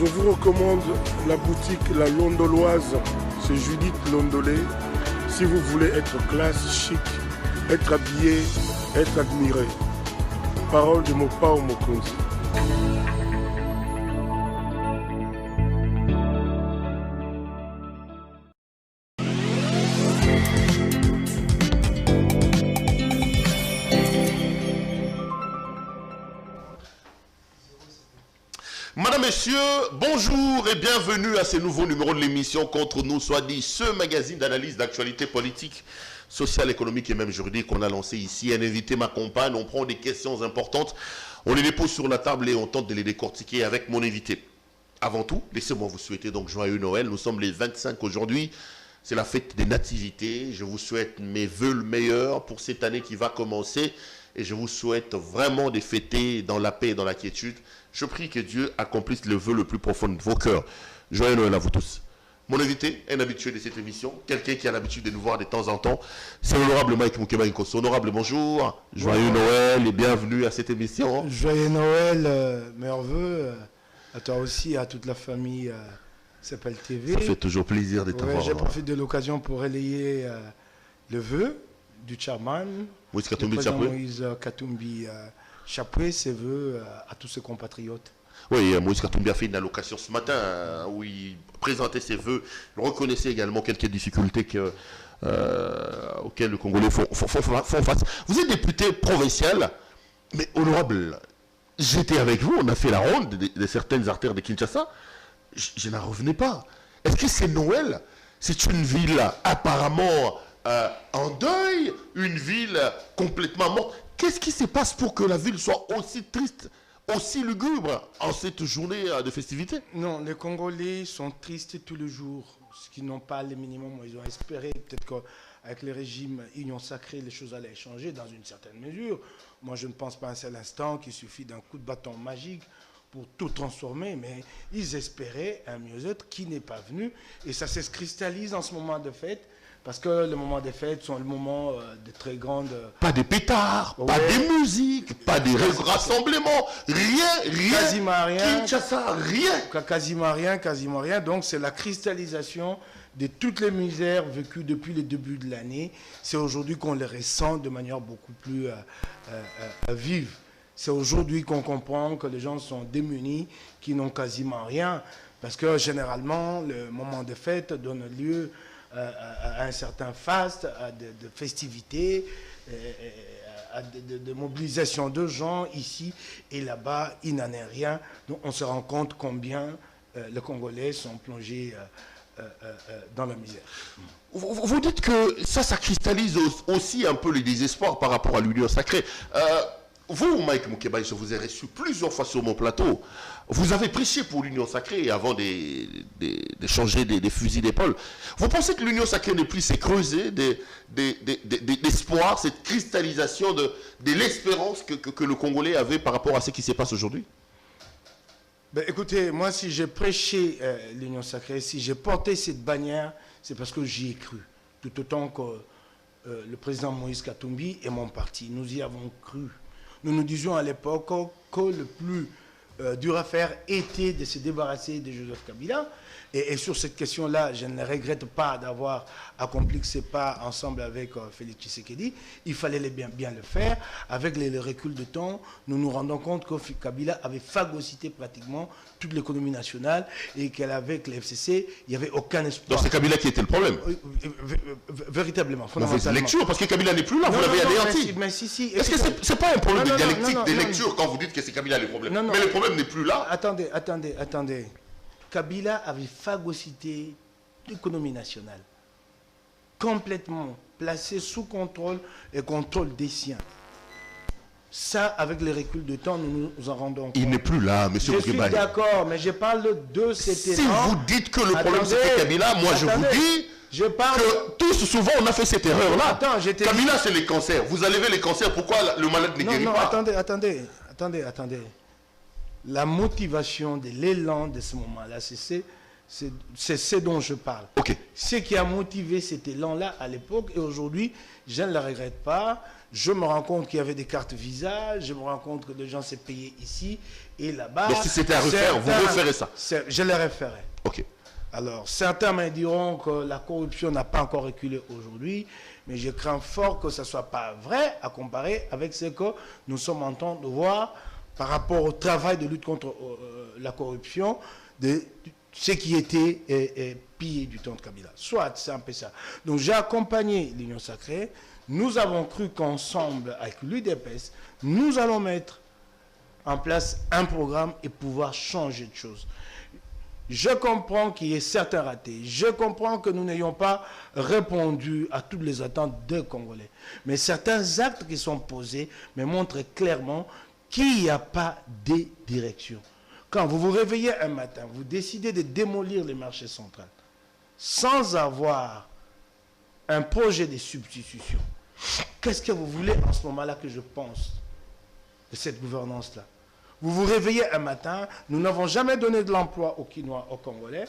Je vous recommande la boutique La Londoloise, c'est Judith Londolé. Si vous voulez être classe, chic, être habillé, être admiré. Parole de Mopao Mokonzi. Madame, Messieurs, bonjour et bienvenue à ce nouveau numéro de l'émission Contre nous, soit dit, ce magazine d'analyse d'actualité politique, sociale, économique et même juridique qu'on a lancé ici. Un invité m'accompagne, on prend des questions importantes, on les dépose sur la table et on tente de les décortiquer avec mon invité. Avant tout, laissez-moi vous souhaiter donc joyeux Noël. Nous sommes les 25 aujourd'hui, c'est la fête des nativités. Je vous souhaite mes vœux le meilleur pour cette année qui va commencer et je vous souhaite vraiment de fêter dans la paix et dans la quiétude. Je prie que Dieu accomplisse le vœu le plus profond de vos cœurs. Joyeux Noël à vous tous. Mon invité, un habitué de cette émission, quelqu'un qui a l'habitude de nous voir de temps en temps, c'est l'honorable Mike Mukeba Nkosso. Honorable, bonjour. Joyeux Noël et bienvenue à cette émission. Joyeux Noël, meilleurs vœux à toi aussi, à toute la famille s'appelle TV. Ça fait toujours plaisir de t'avoir. J'ai profité de l'occasion pour relayer le vœu du chairman, Moïse Katumbi le président Chapoué. Moïse Katumbi Chapoué, ses vœux à tous ses compatriotes. Oui, Moïse Katumbi a fait une allocation ce matin où il présentait ses vœux. Il reconnaissait également quelques difficultés auxquelles le Congolais font face. Vous êtes député provincial, mais honorable, j'étais avec vous, on a fait la ronde de certaines artères de Kinshasa. Je n'en revenais pas. Est-ce que c'est Noël? C'est une ville apparemment en deuil, une ville complètement morte. Qu'est-ce qui se passe pour que la ville soit aussi triste, aussi lugubre en cette journée de festivité? Non, les Congolais sont tristes tous les jours, ce qui n'ont pas le minimum. Ils ont espéré peut-être qu'avec le régime Union Sacrée, les choses allaient changer dans une certaine mesure. Moi, je ne pense pas un seul instant qu'il suffit d'un coup de bâton magique pour tout transformer, mais ils espéraient un mieux-être qui n'est pas venu. Et ça se cristallise en ce moment de fête. Parce que les moments des fêtes sont le moment de très grandes... Pas de pétards, pas de musique, pas de rassemblements, rien. Quasiment rien. Kinshasa, rien. Quasiment rien. Donc c'est la cristallisation de toutes les misères vécues depuis le début de l'année. C'est aujourd'hui qu'on les ressent de manière beaucoup plus vive. C'est aujourd'hui qu'on comprend que les gens sont démunis, qui n'ont quasiment rien. Parce que généralement, le moment des fêtes donne lieu à un certain faste, à de festivités, à de mobilisation de gens ici et là-bas, il n'en est rien. Donc on se rend compte combien les Congolais sont plongés dans la misère. Vous dites que ça cristallise aussi un peu le désespoir par rapport à l'Union Sacrée. Vous, Mike Mukeba, je vous ai reçu plusieurs fois sur mon plateau. Vous avez prêché pour l'Union Sacrée avant de changer des fusils d'épaule. Vous pensez que l'Union Sacrée n'est plus s'est creusée d'espoir, cette cristallisation de l'espérance que le Congolais avait par rapport à ce qui se passe aujourd'hui? Ben, écoutez, moi, si j'ai prêché l'Union Sacrée, si j'ai porté cette bannière, c'est parce que j'y ai cru. Tout autant que le président Moïse Katumbi et mon parti, nous y avons cru. Nous nous disions à l'époque que le plus dur à faire était de se débarrasser de Joseph Kabila. Et sur cette question-là, je ne regrette pas d'avoir accompli ces pas ensemble avec Félix Tshisekedi. Il fallait bien le faire. Avec le recul de temps, nous nous rendons compte que Kabila avait phagocyté pratiquement toute l'économie nationale et qu'avec le FCC, il n'y avait aucun espoir. Donc c'est Kabila qui était le problème? Véritablement, fondamentalement. Lecture, parce que Kabila n'est plus là, vous l'avez anéanti. Mais si. Est-ce que c'est pas un problème de dialectique, de lecture quand vous dites que c'est Kabila le problème? Mais le problème n'est plus là. Attendez. Kabila avait phagocyté l'économie nationale, complètement placée sous contrôle et contrôle des siens. Ça, avec le recul de temps, nous nous en rendons compte. Il n'est plus là, monsieur Mukeba. Je suis d'accord, mais je parle de cet élan. Si vous dites que le problème c'était Kabila, moi je vous dis que tous souvent on a fait cette erreur-là. Kabila c'est les cancers. Vous enlevez les cancers, pourquoi le malade ne guérit pas? Attendez. La motivation de l'élan de ce moment-là, c'est ce dont je parle. Okay. Ce qui a motivé cet élan-là à l'époque, et aujourd'hui, je ne le regrette pas, je me rends compte qu'il y avait des cartes Visa, je me rends compte que les gens s'est payé ici et là-bas. Donc si c'était à refaire, vous referez ça? Je les referai. Ok. Alors, certains me diront que la corruption n'a pas encore reculé aujourd'hui, mais je crains fort que ce ne soit pas vrai à comparer avec ce que nous sommes en train de voir par rapport au travail de lutte contre la corruption, de ce qui était pillé du temps de Kabila. Soit, c'est un peu ça. Donc, j'ai accompagné l'Union Sacrée. Nous avons cru qu'ensemble, avec l'UDPS, nous allons mettre en place un programme et pouvoir changer de choses. Je comprends qu'il y ait certains ratés. Je comprends que nous n'ayons pas répondu à toutes les attentes des Congolais. Mais certains actes qui sont posés me montrent clairement qu'il n'y a pas de direction. Quand vous vous réveillez un matin, vous décidez de démolir les marchés centraux sans avoir un projet de substitution. Qu'est-ce que vous voulez en ce moment-là que je pense de cette gouvernance-là? Vous vous réveillez un matin, nous n'avons jamais donné de l'emploi aux Quinois, aux Congolais.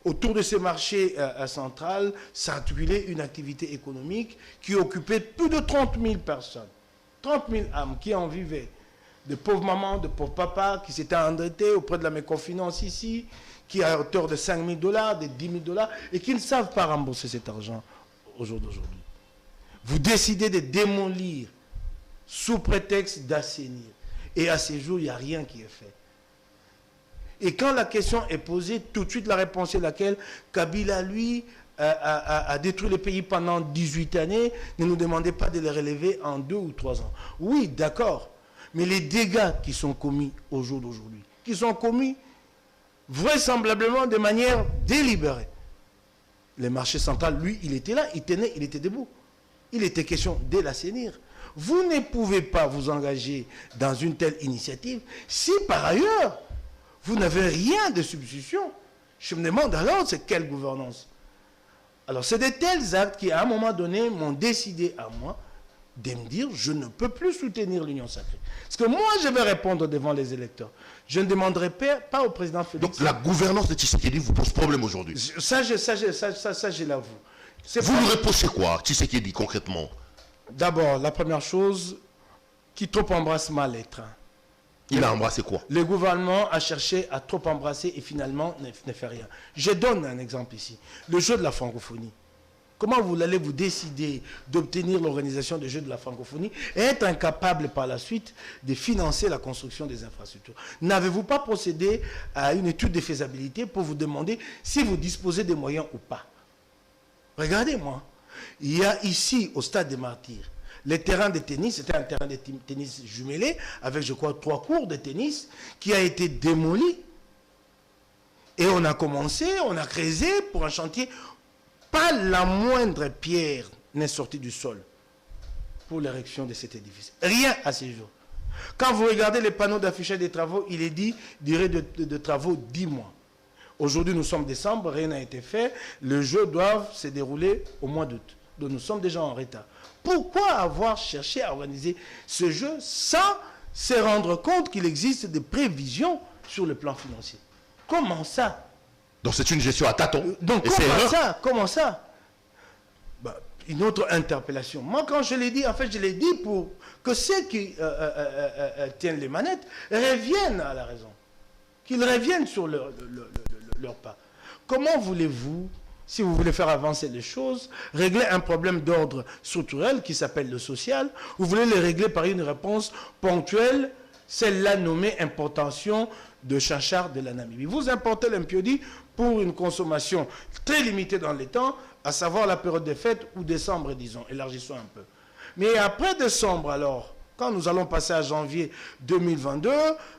Autour de ces marchés centrales s'articulait une activité économique qui occupait plus de 30 000 personnes. 30 000 âmes qui en vivaient. De pauvres mamans, de pauvres papas qui s'étaient endettés auprès de la microfinance ici, qui à hauteur de 5 000 $, de 10 000 $, et qui ne savent pas rembourser cet argent au jour d'aujourd'hui. Vous décidez de démolir sous prétexte d'assainir. Et à ces jours, il n'y a rien qui est fait. Et quand la question est posée, tout de suite la réponse est laquelle? Kabila, lui, a détruit le pays pendant 18 années. Ne nous demandez pas de les relever en 2 ou 3 ans. Oui, d'accord. Mais les dégâts qui sont commis au jour d'aujourd'hui, qui sont commis vraisemblablement de manière délibérée. Le marché central, lui, il était là, il tenait, il était debout. Il était question de l'assainir. Vous ne pouvez pas vous engager dans une telle initiative si par ailleurs vous n'avez rien de substitution. Je me demande alors c'est quelle gouvernance. Alors c'est de tels actes qui à un moment donné m'ont décidé à moi de me dire je ne peux plus soutenir l'Union Sacrée. Parce que moi je vais répondre devant les électeurs. Je ne demanderai pas au président Félix. Donc la gouvernance de Tshisekedi vous pose problème aujourd'hui? Ça je l'avoue. Vous lui reprochez quoi, Tshisekedi, concrètement? D'abord, la première chose, qui trop embrasse mal les trains. Il a embrassé quoi? Le gouvernement a cherché à trop embrasser et finalement ne fait rien. Je donne un exemple ici. Le jeu de la francophonie. Comment vous allez vous décider d'obtenir l'organisation des Jeux de la francophonie et être incapable par la suite de financer la construction des infrastructures? N'avez-vous pas procédé à une étude de faisabilité pour vous demander si vous disposez des moyens ou pas? Regardez-moi. Il y a ici, au stade des Martyrs, les terrains de tennis, c'était un terrain de tennis jumelé, avec, je crois, 3 cours de tennis, qui a été démoli. Et on a commencé, on a creusé pour un chantier. Pas la moindre pierre n'est sortie du sol pour l'érection de cet édifice. Rien à ce jour. Quand vous regardez les panneaux d'affichage des travaux, il est dit, durée de travaux 10 mois. Aujourd'hui, nous sommes décembre, rien n'a été fait. Les Jeux doivent se dérouler au mois d'août. Donc nous sommes déjà en retard. Pourquoi avoir cherché à organiser ce jeu sans se rendre compte qu'il existe des prévisions sur le plan financier? Comment ça? Donc c'est une gestion à tâtons. Donc comment ça? Une autre interpellation. Moi, quand je l'ai dit, en fait, je l'ai dit pour que ceux qui tiennent les manettes reviennent à la raison. Qu'ils reviennent sur leur pas. Comment voulez-vous, si vous voulez faire avancer les choses, régler un problème d'ordre structurel qui s'appelle le social, vous voulez le régler par une réponse ponctuelle, celle-là nommée importation de chachard de la Namibie. Vous importez l'impiodi pour une consommation très limitée dans les temps, à savoir la période des fêtes ou décembre, disons, élargissons un peu. Mais après décembre, alors, quand nous allons passer à janvier 2022,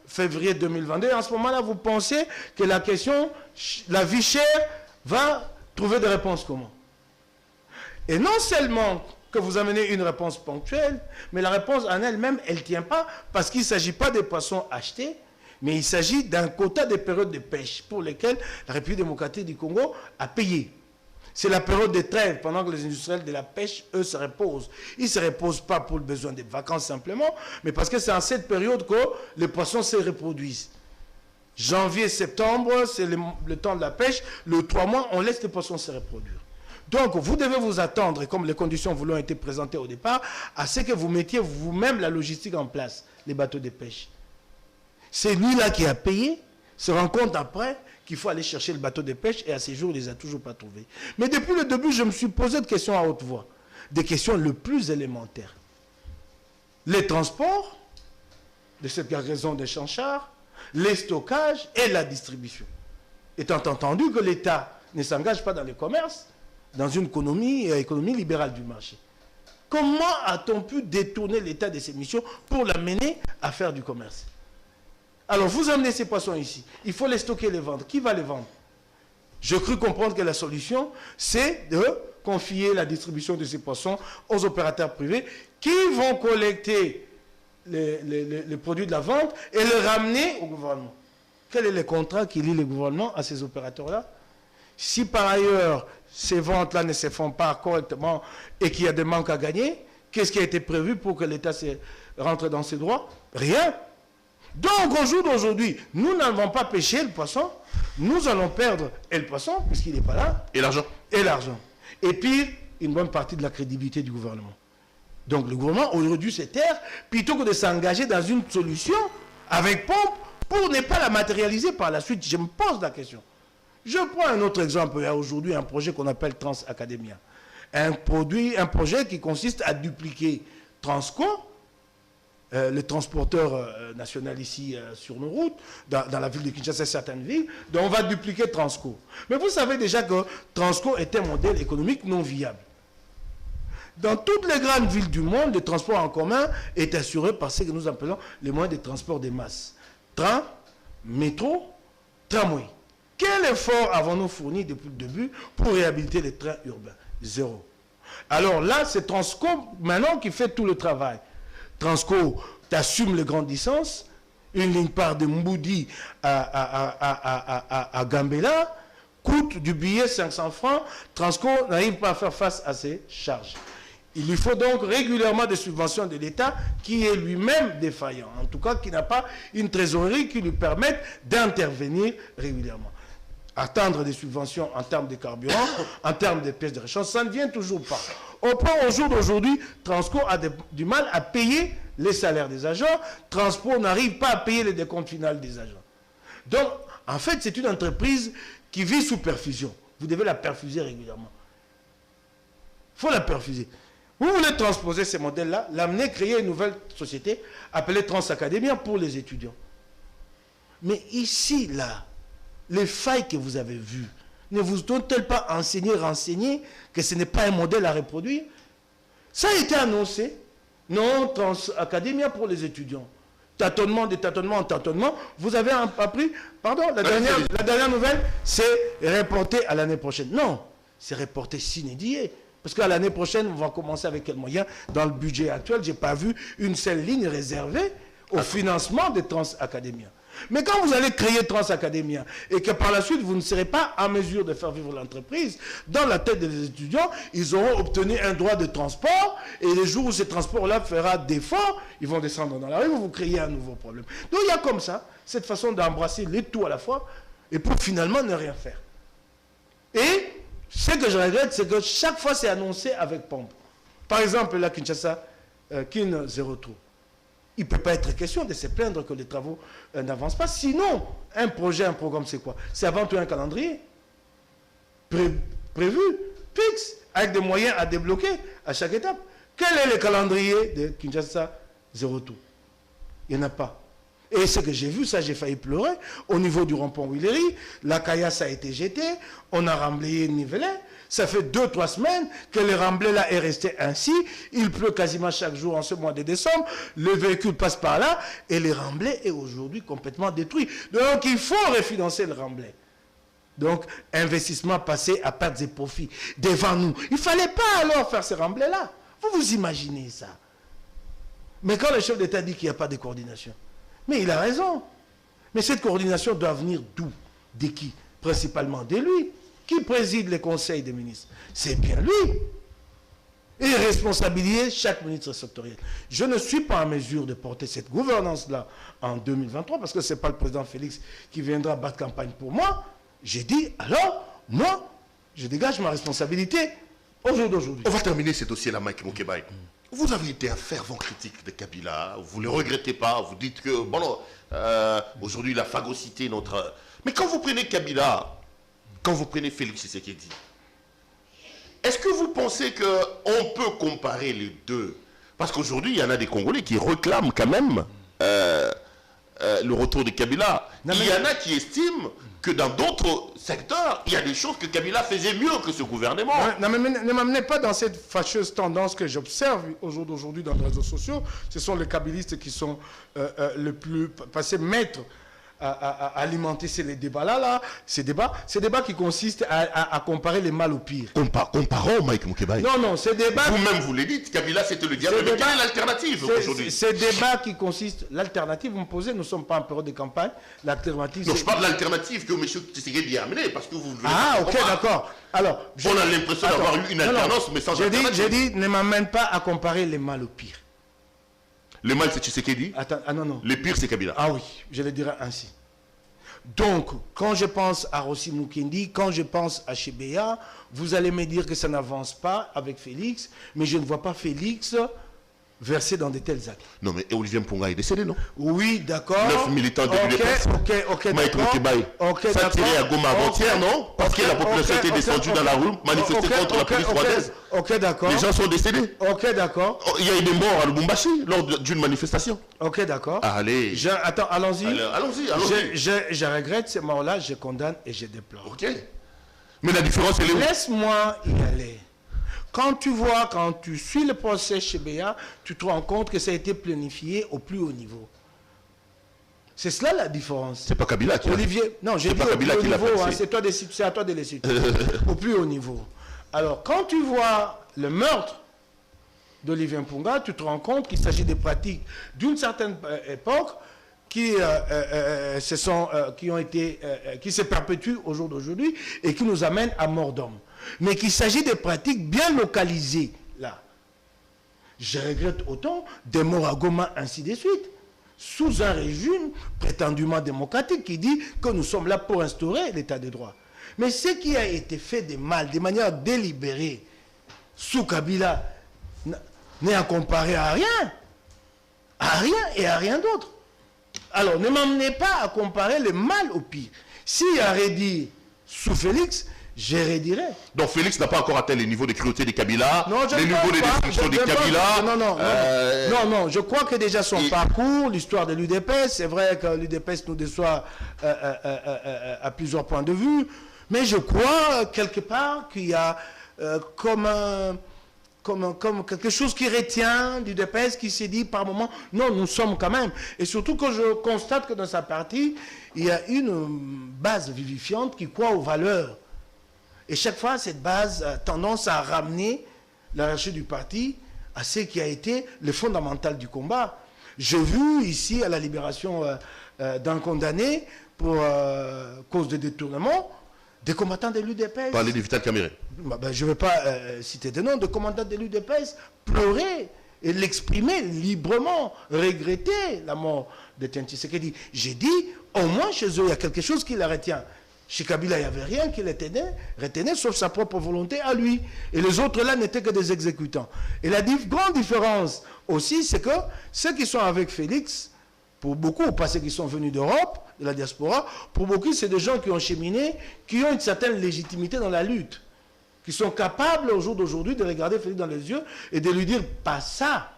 février 2022, en ce moment-là, vous pensez que la question, la vie chère, va trouver des réponses comment? Et non seulement que vous amenez une réponse ponctuelle, mais la réponse en elle-même, elle ne tient pas, parce qu'il ne s'agit pas des poissons achetés, mais il s'agit d'un quota des périodes de pêche pour lesquelles la République démocratique du Congo a payé. C'est la période de trêve pendant que les industriels de la pêche, eux, se reposent. Ils ne se reposent pas pour le besoin des vacances simplement, mais parce que c'est en cette période que les poissons se reproduisent. Janvier, septembre, c'est le temps de la pêche. Le 3 mois, on laisse les poissons se reproduire. Donc, vous devez vous attendre, et comme les conditions vous l'ont été présentées au départ, à ce que vous mettiez vous-même la logistique en place, les bateaux de pêche. C'est lui-là qui a payé, se rend compte après qu'il faut aller chercher le bateau de pêche, et à ces jours, il ne les a toujours pas trouvés. Mais depuis le début, je me suis posé des questions à haute voix, des questions les plus élémentaires. Les transports de cette cargaison de chanchards, les stockages et la distribution. Étant entendu que l'État ne s'engage pas dans le commerce, dans une économie libérale du marché. Comment a-t-on pu détourner l'État de ses missions pour l'amener à faire du commerce? Alors, vous amenez ces poissons ici. Il faut les stocker et les vendre. Qui va les vendre? Je crus comprendre que la solution, c'est de confier la distribution de ces poissons aux opérateurs privés qui vont collecter les produits de la vente et les ramener au gouvernement. Quel est le contrat qui lie le gouvernement à ces opérateurs-là? Si par ailleurs, ces ventes-là ne se font pas correctement et qu'il y a des manques à gagner, qu'est-ce qui a été prévu pour que l'État rentre dans ses droits? Rien. Donc, au jour d'aujourd'hui, nous n'avons pas pêché le poisson, nous allons perdre le poisson, puisqu'il n'est pas là. Et l'argent. Et l'argent. Et pire, une bonne partie de la crédibilité du gouvernement. Donc, le gouvernement aurait dû se taire, plutôt que de s'engager dans une solution avec pompe, pour ne pas la matérialiser par la suite. Je me pose la question. Je prends un autre exemple. Il y a aujourd'hui un projet qu'on appelle Trans Academia. Un projet qui consiste à dupliquer Transco, le transporteur national ici sur nos routes, dans la ville de Kinshasa et certaines villes. Donc on va dupliquer Transco. Mais vous savez déjà que Transco est un modèle économique non viable. Dans toutes les grandes villes du monde, le transport en commun est assuré par ce que nous appelons les moyens de transport de masse. Train, métro, tramway. Quel effort avons-nous fourni depuis le début pour réhabiliter les trains urbains? Zéro. Alors là, c'est Transco maintenant qui fait tout le travail. Transco t'assume les grandes distances. Une ligne part de Mboudi à Gambela coûte du billet 500 francs. Transco n'arrive pas à faire face à ses charges. Il lui faut donc régulièrement des subventions de l'État qui est lui-même défaillant. En tout cas, qui n'a pas une trésorerie qui lui permette d'intervenir régulièrement. Attendre des subventions en termes de carburant, en termes de pièces de rechange, ça ne vient toujours pas. Au jour d'aujourd'hui, Transco a du mal à payer les salaires des agents. Transco n'arrive pas à payer les décomptes finaux des agents. Donc, en fait, c'est une entreprise qui vit sous perfusion. Vous devez la perfuser régulièrement. Il faut la perfuser. Vous voulez transposer ces modèles-là, l'amener, créer une nouvelle société appelée Trans Academia pour les étudiants. Mais ici, là, les failles que vous avez vues, ne vous ont-elles pas renseigné que ce n'est pas un modèle à reproduire? Ça a été annoncé. Non, Trans Academia pour les étudiants. Tâtonnement, de tâtonnement en tâtonnement. Vous avez appris, pardon, la dernière nouvelle, c'est reporté à l'année prochaine. Non, c'est reporté sine die. Parce qu'à l'année prochaine, on va commencer avec quel moyen? Dans le budget actuel, je n'ai pas vu une seule ligne réservée au financement de Trans Academia. Mais quand vous allez créer Trans Academia et que par la suite, vous ne serez pas en mesure de faire vivre l'entreprise, dans la tête des étudiants, ils auront obtenu un droit de transport et les jours où ce transport-là fera défaut, ils vont descendre dans la rue, vous créez un nouveau problème. Donc il y a comme ça, cette façon d'embrasser les tout à la fois et pour finalement ne rien faire. Et ce que je regrette, c'est que chaque fois, c'est annoncé avec pompe. Par exemple, là, Kinshasa, Kin 03. Il ne peut pas être question de se plaindre que les travaux n'avancent pas. Sinon, un projet, un programme, c'est quoi? C'est avant tout un calendrier prévu, fixe, avec des moyens à débloquer à chaque étape. Quel est le calendrier de Kinshasa 02? Il n'y en a pas. Et ce que j'ai vu, ça j'ai failli pleurer, au niveau du rond-point Willery, la caillasse a été jetée, on a remblayé le nivelet, ça fait 2-3 semaines que le remblai là est resté ainsi, il pleut quasiment chaque jour en ce mois de décembre, le véhicule passe par là, et le remblai est aujourd'hui complètement détruit. Donc il faut refinancer le remblai. Donc, investissement passé à pertes et profits devant nous. Il ne fallait pas alors faire ce remblai-là. Vous vous imaginez ça? Mais quand le chef d'État dit qu'il n'y a pas de coordination, mais il a raison. Mais cette coordination doit venir d'où? De qui? Principalement de lui. Qui préside les conseils des ministres? C'est bien lui. Et responsabiliser chaque ministre sectoriel. Je ne suis pas en mesure de porter cette gouvernance-là en 2023 parce que ce n'est pas le président Félix qui viendra battre campagne pour moi. J'ai dit, alors, moi, je dégage ma responsabilité. Au jour d'aujourd'hui. On va terminer ce dossier-là, Mike Moukebaye. Vous avez été un fervent critique de Kabila, vous ne le regrettez pas, vous dites que, bon, aujourd'hui, il a phagocyté notre... Mais quand vous prenez Kabila, quand vous prenez Félix Tshisekedi, est-ce que vous pensez qu'on peut comparer les deux? Parce qu'aujourd'hui, il y en a des Congolais qui réclament quand même le retour de Kabila. Il y en a qui estiment que dans d'autres secteurs, il y a des choses que Kabila faisait mieux que ce gouvernement. Non, mais ne m'amenez pas dans cette fâcheuse tendance que j'observe au jour d'aujourd'hui dans les réseaux sociaux. Ce sont les kabylistes qui sont le plus passés maîtres à alimenter ces débats-là, ces débats qui consistent à comparer les mal au pire. Comparons, Mike Moukebaye. Non, ces débats... Vous-même, vous l'avez dit, Kabila, c'était le diable. Mais quelle est l'alternative aujourd'hui? Ces débats qui consistent... L'alternative, vous me posez, nous ne sommes pas en période de campagne. L'alternative... Non, je parle de l'alternative que M. Tshisekedi a amenée, parce que vous... ok, d'accord. Alors, on a l'impression d'avoir eu une alternance, mais sans alternative. J'ai dit, ne m'amène pas à comparer les mal au pire. Le mal, c'est Tshisekedi. Non. Le pire, c'est Kabila. Ah oui, je le dirais ainsi. Donc, quand je pense à Rossi Mukendi, quand je pense à Chebeya, vous allez me dire que ça n'avance pas avec Félix, mais je ne vois pas Félix versé dans de tels actes. Non, mais Olivier Mpunga est décédé, non? Oui, d'accord. 9 militants de l'UDPS. Ok, Mike Moukebaye. Ça tirait à Goma avant-hier, non? Parce que la population était descendue dans la rue, manifester contre la police rwandaise. Ok, d'accord. Les gens sont décédés. Ok, d'accord. Il y a eu des morts à Lubumbashi lors d'une manifestation. Ok, d'accord. Allez. Attends, allons-y. Allons-y. Je regrette ces morts-là, je condamne et je déplore. Ok. Mais la différence, elle est où? Laisse-moi y aller. Quand tu suis le procès chez Béa, tu te rends compte que ça a été planifié au plus haut niveau. C'est cela la différence. C'est pas Kabila qui l'a fait. Olivier, non, j'ai dit au plus haut niveau, c'est à toi de les citer. Au plus haut niveau. Alors, quand tu vois le meurtre d'Olivier Mpunga, tu te rends compte qu'il s'agit des pratiques d'une certaine époque qui se perpétuent au jour d'aujourd'hui et qui nous amènent à mort d'homme. Mais qu'il s'agit de pratiques bien localisées, là. Je regrette autant des morts à Goma, ainsi de suite, sous un régime prétendument démocratique qui dit que nous sommes là pour instaurer l'état de droit. Mais ce qui a été fait de mal, de manière délibérée, sous Kabila, n'est à comparer à rien. À rien et à rien d'autre. Alors, ne m'emmenez pas à comparer le mal au pire. S'il y a redit sous Félix, je redirai. Donc Félix n'a pas encore atteint les niveaux de cruauté de Kabila, les niveaux de destruction de Kabila. Non, je crois que déjà son parcours, l'histoire de l'UDPS, c'est vrai que l'UDPS nous déçoit à plusieurs points de vue, mais je crois quelque part qu'il y a comme quelque chose qui retient du DPS qui s'est dit par moment, non, nous sommes quand même. Et surtout que je constate que dans sa partie, il y a une base vivifiante qui croit aux valeurs. Et chaque fois, cette base a tendance à ramener la hiérarchie du parti à ce qui a été le fondamental du combat. J'ai vu ici, à la libération d'un condamné pour cause de détournement, des combattants de l'UDPS. Parler de Vital Kamerhe. Je ne vais pas citer des noms de combattants de l'UDPS pleurer et l'exprimer librement, regretter la mort de Tianti Tshisekedi. J'ai dit, au moins chez eux, il y a quelque chose qui la retient. Chez Kabila, il n'y avait rien qui les retenait, sauf sa propre volonté à lui. Et les autres là n'étaient que des exécutants. Et la grande différence aussi, c'est que ceux qui sont avec Félix, pour beaucoup, pas ceux qui sont venus d'Europe, de la diaspora, pour beaucoup, c'est des gens qui ont cheminé, qui ont une certaine légitimité dans la lutte, qui sont capables au jour d'aujourd'hui de regarder Félix dans les yeux et de lui dire, pas ça.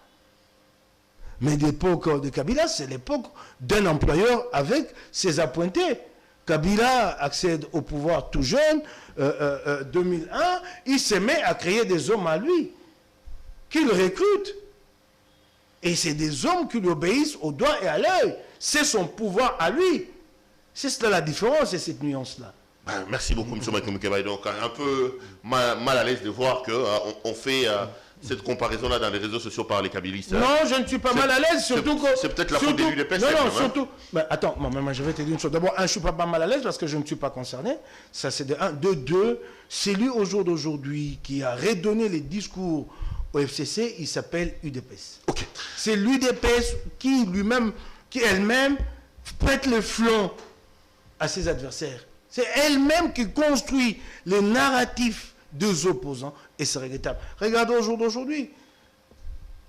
Mais l'époque de Kabila, c'est l'époque d'un employeur avec ses appointés. Kabila accède au pouvoir tout jeune, 2001, il se met à créer des hommes à lui, qu'il recrute. Et c'est des hommes qui lui obéissent au doigt et à l'œil. C'est son pouvoir à lui. C'est cela la différence et cette nuance-là. Merci beaucoup, M. Mike Moukebaye. Donc, un peu mal à l'aise de voir qu'on fait cette comparaison-là dans les réseaux sociaux par les kabylistes. Non, je ne suis pas mal à l'aise, surtout que... C'est peut-être la faute de l'UDPS. Non, surtout... Mais attends, je vais te dire une chose. D'abord, je ne suis pas mal à l'aise parce que je ne suis pas concerné. Ça, c'est de un. De deux, c'est lui, au jour d'aujourd'hui, qui a redonné les discours au FCC. Il s'appelle UDPS. Ok. C'est l'UDPS qui elle-même prête le flanc à ses adversaires. C'est elle-même qui construit les narratifs deux opposants, et c'est regrettable. Regardez au jour d'aujourd'hui,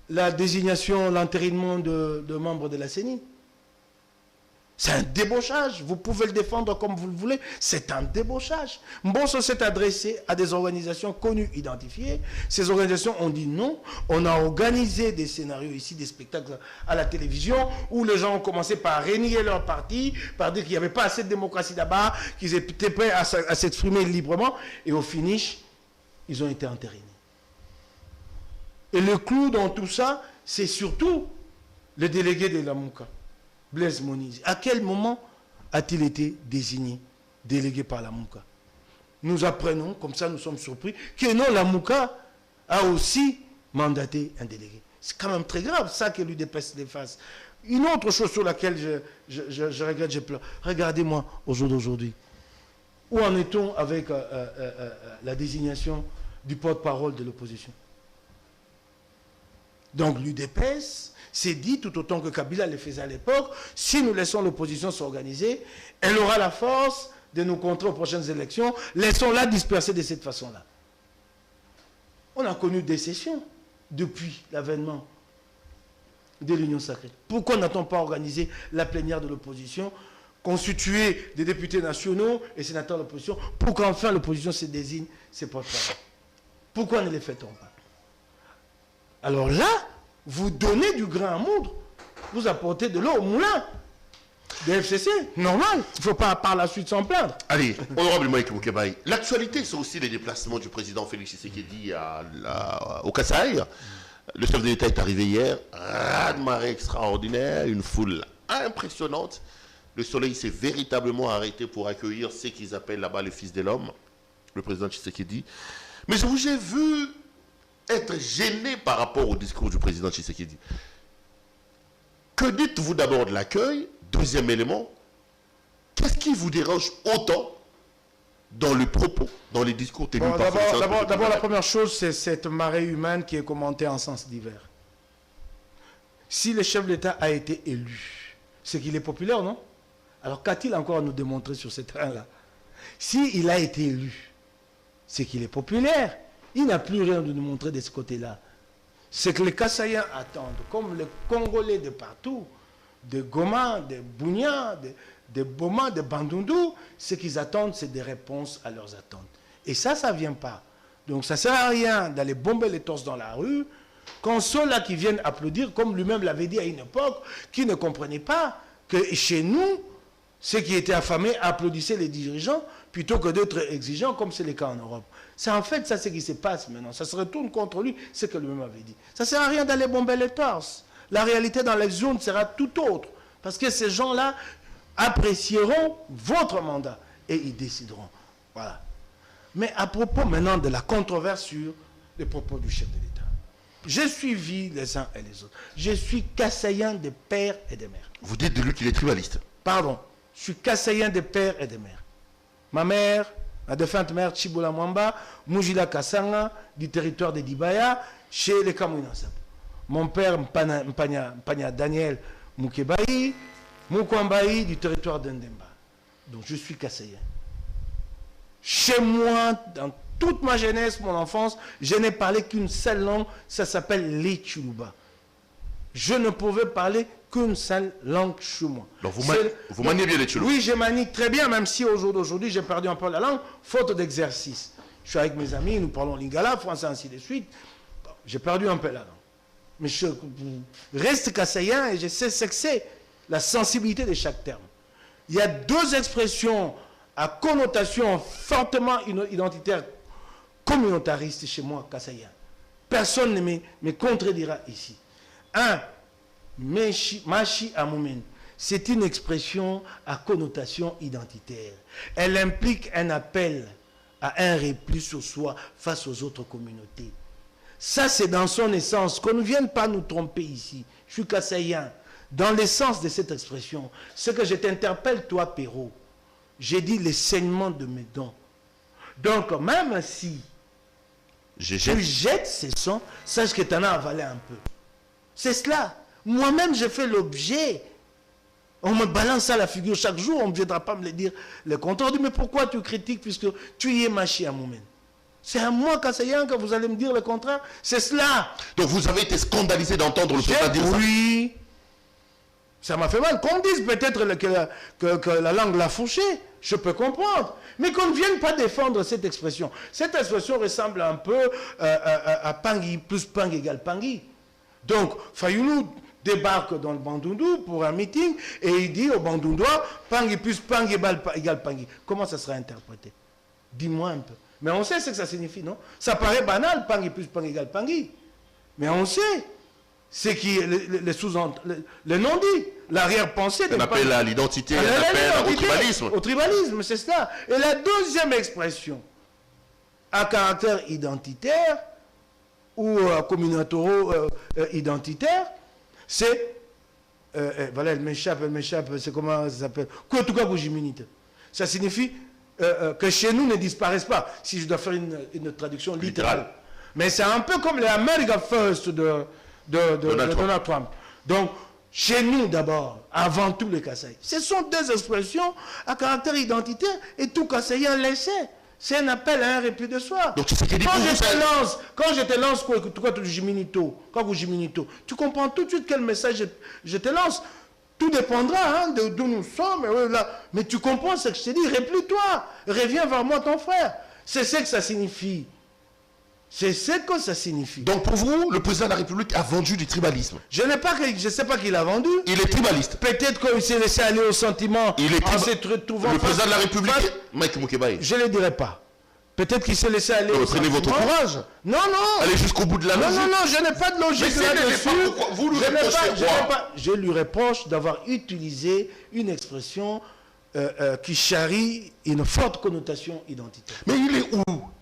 la désignation, l'entérinement de membres de la CENI. C'est un débauchage. Vous pouvez le défendre comme vous le voulez. C'est un débauchage. Mbosso s'est adressé à des organisations connues, identifiées. Ces organisations ont dit non. On a organisé des scénarios ici, des spectacles à la télévision, où les gens ont commencé par renier leur parti, par dire qu'il n'y avait pas assez de démocratie là-bas, qu'ils étaient prêts à s'exprimer librement. Et au finish, ils ont été entérinés. Et le clou dans tout ça, c'est surtout le délégué de la Mouka. Blaise Monizi. À quel moment a-t-il été désigné, délégué par la Mouka? Nous apprenons, comme ça nous sommes surpris, que non, la Mouka a aussi mandaté un délégué. C'est quand même très grave, ça que l'UDPS défasse. Une autre chose sur laquelle je regrette, je pleure. Regardez-moi au jour d'aujourd'hui. Où en est-on avec la désignation du porte-parole de l'opposition? Donc l'UDPS s'est dit, tout autant que Kabila le faisait à l'époque, si nous laissons l'opposition s'organiser, elle aura la force de nous contrer aux prochaines élections, laissons-la disperser de cette façon-là. On a connu des sessions depuis l'avènement de l'Union sacrée. Pourquoi n'a-t-on pas organisé la plénière de l'opposition, constituée des députés nationaux et sénateurs de l'opposition, pour qu'enfin l'opposition se désigne ses porte-parole? Pourquoi ne les fait-on pas? Alors là, vous donnez du grain à moudre, vous apportez de l'eau au moulin des FCC, normal. Il ne faut pas par la suite s'en plaindre. Allez, honorable Moïse Moukebaï, l'actualité, c'est aussi les déplacements du président Félix Tshisekedi au Kasaï. Le chef de l'État est arrivé hier, raz-de-marée extraordinaire, une foule impressionnante. Le soleil s'est véritablement arrêté pour accueillir ce qu'ils appellent là-bas le fils de l'homme, le président Tshisekedi. Mais je vous ai vu être gêné par rapport au discours du président Tshisekedi. Que dites-vous d'abord de l'accueil? Deuxième élément, qu'est-ce qui vous dérange autant dans le propos, dans les discours tenus par D'abord, la première chose, c'est cette marée humaine qui est commentée en sens divers. Si le chef de l'État a été élu, c'est qu'il est populaire, non? Alors qu'a-t-il encore à nous démontrer sur ce terrain-là? S'il a été élu, c'est qu'il est populaire. Il n'a plus rien de nous montrer de ce côté-là. C'est que les Kassaïens attendent, comme les Congolais de partout, de Goma, de Bunia, de Boma, de Bandundu, ce qu'ils attendent, c'est des réponses à leurs attentes. Et ça ne vient pas. Donc ça ne sert à rien d'aller bomber les torses dans la rue, quand ceux-là qui viennent applaudir, comme lui-même l'avait dit à une époque, qui ne comprenaient pas que chez nous, ceux qui étaient affamés applaudissaient les dirigeants, plutôt que d'être exigeants, comme c'est le cas en Europe. C'est en fait ça ce qui se passe maintenant. Ça se retourne contre lui, ce que lui-même avait dit. Ça ne sert à rien d'aller bomber les torses. La réalité dans les zones sera tout autre. Parce que ces gens-là apprécieront votre mandat et ils décideront. Voilà. Mais à propos maintenant de la controverse sur les propos du chef de l'État. J'ai suivi les uns et les autres. Je suis Kassaïen des pères et des mères. Vous dites de lui qu'il est tribaliste. Pardon. Je suis Kassaïen des pères et des mères. Ma mère, la défunte mère Chibola Mwamba, Mujila Kassanga, du territoire de Dibaya, chez les Kamouinassab. Mon père, Mpanya Daniel Moukebaï, Moukwambaï, du territoire d'Endemba. Donc je suis Kassaïen. Chez moi, dans toute ma jeunesse, mon enfance, je n'ai parlé qu'une seule langue, ça s'appelle l'Echuluba. Je ne pouvais parler qu'une seule langue chez moi. Donc vous maniez bien les Tchouloubas? Oui, je manie très bien, même si au jour d'aujourd'hui, j'ai perdu un peu la langue, faute d'exercice. Je suis avec mes amis, nous parlons lingala, français, ainsi de suite. Bon, j'ai perdu un peu la langue. Mais je reste kassaïen et je sais ce que c'est, la sensibilité de chaque terme. Il y a deux expressions à connotation fortement identitaire, communautariste chez moi, kassaïen. Personne ne me contredira ici. Un, Machi Amoumen, c'est une expression à connotation identitaire. Elle implique un appel à un repli sur soi face aux autres communautés. Ça, c'est dans son essence. Qu'on ne vienne pas nous tromper ici. Je suis kassaïen. Dans l'essence de cette expression, ce que je t'interpelle, toi, Perrault, j'ai dit les saignements de mes dents. Donc, même si tu jettes ces sons, sache que tu en as avalé un peu. C'est cela. Moi-même, j'ai fait l'objet. On me balance à la figure chaque jour, on ne viendra pas me le dire le contraire. On dit, mais pourquoi tu critiques puisque tu y es Machi à Moumen? C'est à moi, Kassayan, que vous allez me dire le contraire. C'est cela. Donc vous avez été scandalisé d'entendre le président dire ça? Oui. Ça m'a fait mal. Qu'on dise peut-être que la langue l'a fauché. Je peux comprendre. Mais qu'on ne vienne pas défendre cette expression. Cette expression ressemble un peu à Pangui plus Pang égale Pangui. Donc, Fayoulou débarque dans le Bandundu pour un meeting et il dit au Bandundois, Pangui plus Pang égale Pangui. Comment ça sera interprété? Dis-moi un peu. Mais on sait ce que ça signifie, non? Ça paraît banal, Pangui plus Pang égale Pangui. Mais on sait. C'est qui le non-dit, l'arrière-pensée. On appelle à l'identité, on appelle au tribalisme. Au tribalisme, c'est cela. Et la deuxième expression, à caractère identitaire, ou communautaro-identitaire, c'est, voilà, elle m'échappe, c'est comment ça s'appelle? Ça signifie que chez nous ne disparaissent pas, si je dois faire une traduction littérale. Mais c'est un peu comme l'America First de Donald Trump. Donc, chez nous d'abord, avant tout les Kasaïs. Ce sont deux expressions à caractère identitaire et tout Kassaïen le sait. C'est un appel à un répit de soi. Donc, quand je te lance, tu comprends tout de suite quel message je te lance. Tout dépendra d'où nous sommes. Mais tu comprends ce que je te dis. Replie-toi. Reviens vers moi, ton frère. C'est ce que ça signifie. C'est ce que ça signifie. Donc pour vous, le président de la République a vendu du tribalisme. Je ne sais pas qu'il a vendu. Il est tribaliste. Peut-être qu'il s'est laissé aller au sentiment. Il est le président de la République, Mike Moukebaye. Je ne le dirai pas. Peut-être qu'il s'est laissé aller au prenez sentiment. votre courage. Non. Allez jusqu'au bout de la logique. Non, je n'ai pas de logique là-dessus. Vous lui reprochez quoi? Je lui reproche d'avoir utilisé une expression qui charrie une forte connotation identitaire. Mais il est où?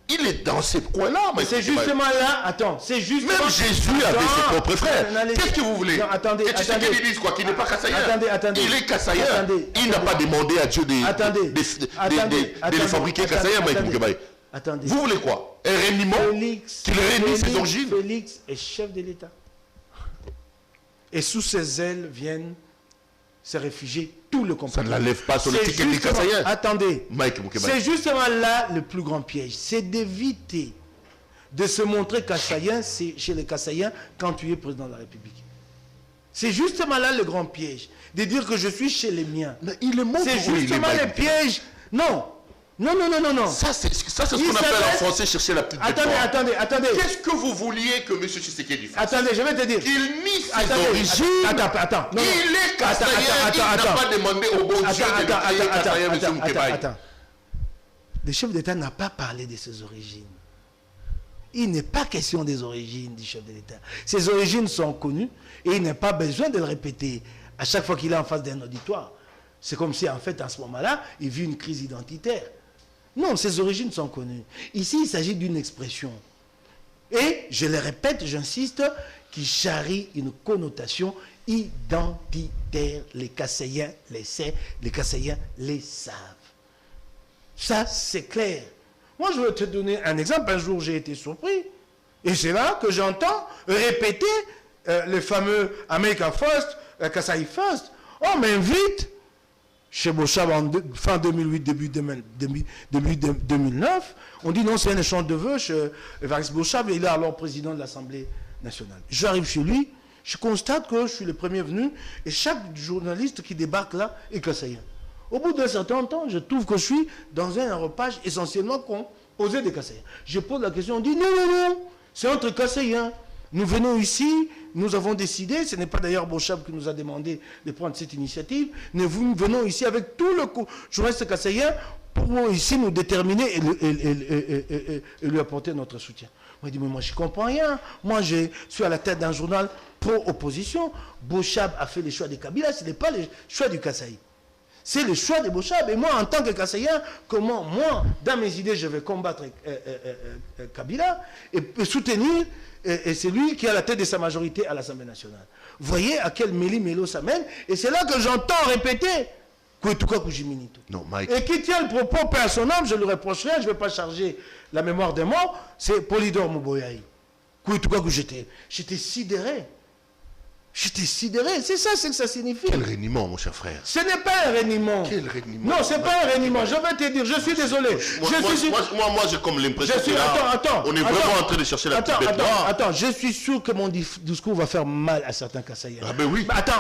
Il est dans ces coins-là. C'est justement là, attends, c'est justement... Même Jésus avait ses propres frères. Qu'est-ce que vous voulez? Non, attendez. Et tu sais qu'il dise quoi? Qu'il n'est pas Kassaïen. Attendez. Il est Kassaïen. Il n'a pas demandé à Dieu de les fabriquer Kassaïen, Mike Moukebaye. Attendez. Vous voulez quoi? Un réunion qu'il réunit ses origines? Félix est chef de l'État. Et sous ses ailes viennent se réfugier tout le compatriote. Ça ne l'enlève pas sur le ticket des Kassaïens. Attendez. Mike Moukebaye. C'est justement là le plus grand piège. C'est d'éviter de se montrer Kassaïen chez les Kassaïens quand tu es président de la République. C'est justement là le grand piège. De dire que je suis chez les miens. Mais il est montre. C'est justement le piège. Non. Ça, c'est ce qu'on appelle en français chercher la petite bête. Attendez. Qu'est-ce que vous vouliez que M. Tshisekedi fasse? Attendez, je vais te dire. Qu'il nie ses origines. Attends. Il est Kassaïen. Il n'a pas demandé au bon Dieu de créer Kassaïen, M. Moukebaye. Le chef d'État n'a pas parlé de ses origines. Il n'est pas question des origines du chef de l'État. Ses origines sont connues et il n'a pas besoin de le répéter à chaque fois qu'il est en face d'un auditoire. C'est comme si, en fait, à ce moment-là, il vit une crise identitaire. Non, ses origines sont connues. Ici, il s'agit d'une expression. Et, je le répète, j'insiste, qui charrie une connotation identitaire. Les Kassaïens les savent, les Kassaïens les savent. Ça, c'est clair. Moi, je vais te donner un exemple. Un jour, j'ai été surpris. Et c'est là que j'entends répéter le fameux America First, Kassaï First. On m'invite chez Bochab en fin 2008, début 2009. On dit non, c'est un échange de vœux chez Evariste Bochab. Il est alors président de l'Assemblée nationale. J'arrive chez lui, je constate que je suis le premier venu et chaque journaliste qui débarque là est Kassaïen. Au bout d'un certain temps, je trouve que je suis dans un repas essentiellement composé de Kassaïens. Je pose la question, on dit non, c'est entre Kassaïens. Nous venons ici, nous avons décidé, ce n'est pas d'ailleurs Bochab qui nous a demandé de prendre cette initiative, nous venons ici avec tout le journaliste kassaïen pour ici nous déterminer et lui apporter notre soutien. Moi, il dit, mais moi je ne comprends rien. Moi je suis à la tête d'un journal pro-opposition. Bochab a fait le choix de Kabila, ce n'est pas le choix du Kassaï. C'est le choix de Bochab. Et moi, en tant que Kassaïen, comment moi, dans mes idées, je vais combattre Kabila et soutenir et c'est lui qui a la tête de sa majorité à l'Assemblée nationale. Vous voyez à quel méli-mélo ça mène. Et c'est là que j'entends répéter non, Mike. Et qui tient le propos père son âme, je ne le reprocherai, je ne vais pas charger la mémoire des morts, c'est Polydore Mouboyaï. J'étais sidéré. J'étais sidéré. C'est ça, c'est que ça signifie. Quel reniement, mon cher frère. Ce n'est pas un reniement. Quel reniement. Non, ce n'est pas un reniement. Je vais te dire, je suis désolé. Moi, j'ai comme l'impression que là, on est vraiment en train de chercher la petite bête noire. Attends, je suis sûr que mon discours va faire mal à certains Kassaïens. Ah ben oui. Attends.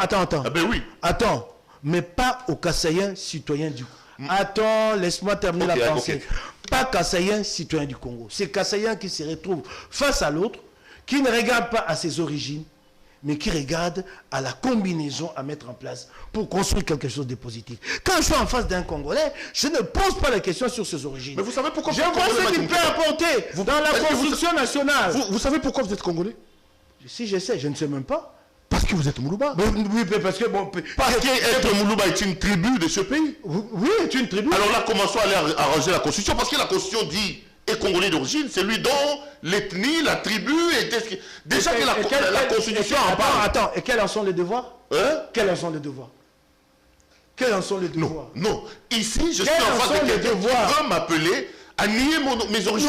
Ah ben oui. Attends, mais pas aux Kassaïens citoyens du Congo. Attends, laisse-moi terminer la pensée. Pas Kassaïens citoyens du Congo. C'est Kassaïens qui se retrouvent face à l'autre, qui ne regarde pas à ses origines, mais qui regarde à la combinaison à mettre en place pour construire quelque chose de positif. Quand je suis en face d'un Congolais, je ne pose pas la question sur ses origines. Mais vous savez pourquoi je vois ce qu'il peut apporter dans la construction nationale. Vous savez pourquoi vous êtes Congolais? Si je sais, je ne sais même pas. Parce que vous êtes Moulouba. Oui, parce que bon... Parce qu'être Moulouba est une tribu de ce pays. Oui, c'est une tribu. Alors là, commençons à aller arranger la Constitution, parce que la Constitution dit... Et Congolais d'origine, c'est lui dont l'ethnie, la tribu était... Déjà que la Constitution en parle. Attends, et quels en sont les devoirs? Quels en sont les devoirs? Quels en sont les devoirs? Non. Ici, je suis en face de quelqu'un qui veut m'appeler à nier mes origines,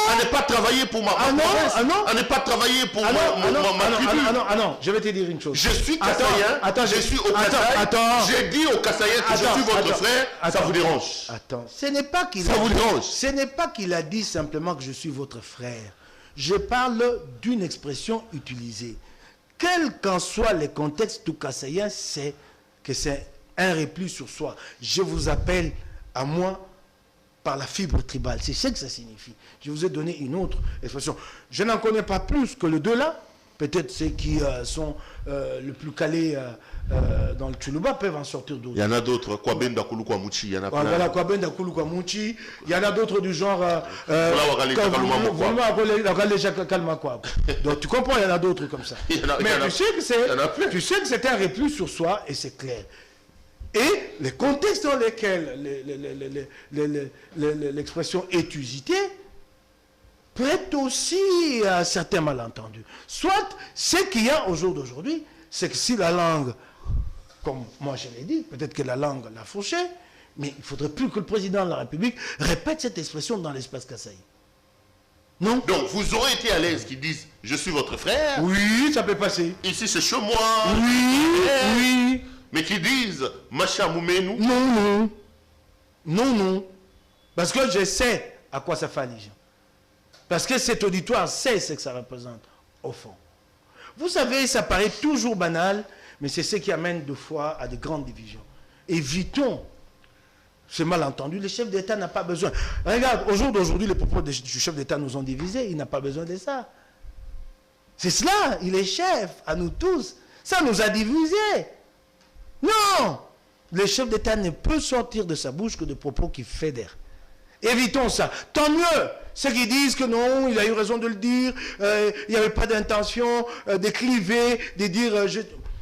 à ne pas travailler pour ma province, à ne pas travailler pour ma tribu. Non, je vais te dire une chose. Je suis Kassaïen, je suis au Kasaï, j'ai dit au Kassaïen que je suis votre frère, ça vous dérange? Attends, ce n'est pas qu'il Ce n'est pas qu'il a dit simplement que je suis votre frère. Je parle d'une expression utilisée. Quel qu'en soit le contexte tout Kassaïen, c'est que c'est un repli sur soi. Je vous appelle à moi par la fibre tribale. C'est ce que ça signifie. Je vous ai donné une autre expression. Je n'en connais pas plus que les deux là. Peut-être ceux qui sont le plus calés dans le Tchoulouba peuvent en sortir d'autres. Il y en a d'autres. Kwabenda Koulou Kwamouchi. Il y en a plein. Voilà, Kwabenda Koulou Kwamouchi. Il y en a d'autres du genre... Donc tu comprends, il y en a d'autres comme ça. Mais tu sais que c'est un repli sur soi et c'est clair. Et les contextes dans lesquels l'expression est usitée peut être aussi un certain malentendu. Soit, ce qu'il y a au jour d'aujourd'hui, c'est que si la langue, comme moi je l'ai dit, peut-être que la langue l'a fauché, mais il ne faudrait plus que le président de la République répète cette expression dans l'espace Kassaï. Non. Donc, vous aurez été à l'aise qu'ils disent « Je suis votre frère ». Oui, ça peut passer. Ici, c'est chez moi. Oui. Mais qui disent Macha Moumenu. Non. Parce que je sais à quoi ça fait allusion. Parce que cet auditoire sait ce que ça représente, au fond. Vous savez, ça paraît toujours banal, mais c'est ce qui amène deux fois à de grandes divisions. Évitons ce malentendu. Le chef d'État n'a pas besoin. Regarde, au jour d'aujourd'hui, les propos du chef d'État nous ont divisés. Il n'a pas besoin de ça. C'est cela. Il est chef à nous tous. Ça nous a divisés. Non! Le chef d'État ne peut sortir de sa bouche que de propos qui fédèrent. Évitons ça. Tant mieux. Ceux qui disent que non, il a eu raison de le dire, il n'y avait pas d'intention de cliver, de dire...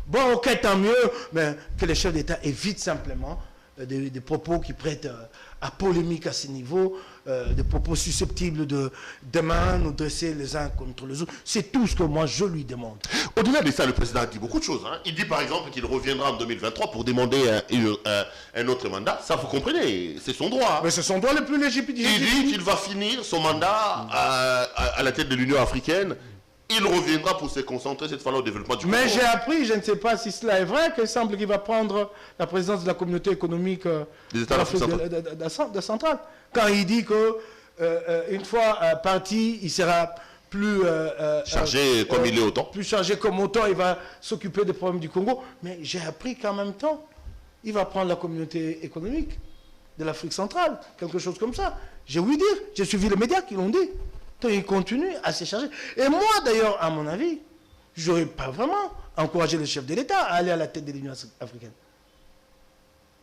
Bon, ok, tant mieux, mais que le chef d'État évite simplement des propos qui prêtent à polémique à ce niveau, des propos susceptibles de demain nous dresser les uns contre les autres. C'est tout ce que moi je lui demande. Au-delà de ça, le président a dit beaucoup de choses. Hein. Il dit par exemple qu'il reviendra en 2023 pour demander un autre mandat. Ça, vous comprenez, c'est son droit. Mais c'est son droit le plus légitime. Il dit qu'il va finir son mandat à la tête de l'Union africaine. Il reviendra pour se concentrer cette fois-là au développement du Congo. Mais j'ai appris, je ne sais pas si cela est vrai, qu'il semble qu'il va prendre la présidence de la communauté économique des États d'Afrique centrale. Quand il dit que une fois parti, il sera plus chargé comme il est autant. Plus chargé comme autant, il va s'occuper des problèmes du Congo. Mais j'ai appris qu'en même temps, il va prendre la communauté économique de l'Afrique centrale, quelque chose comme ça. J'ai ouï dire, j'ai suivi les médias qui l'ont dit. Donc il continue à se charger. Et moi, d'ailleurs, à mon avis, je n'aurais pas vraiment encouragé le chef de l'État à aller à la tête de l'Union africaine.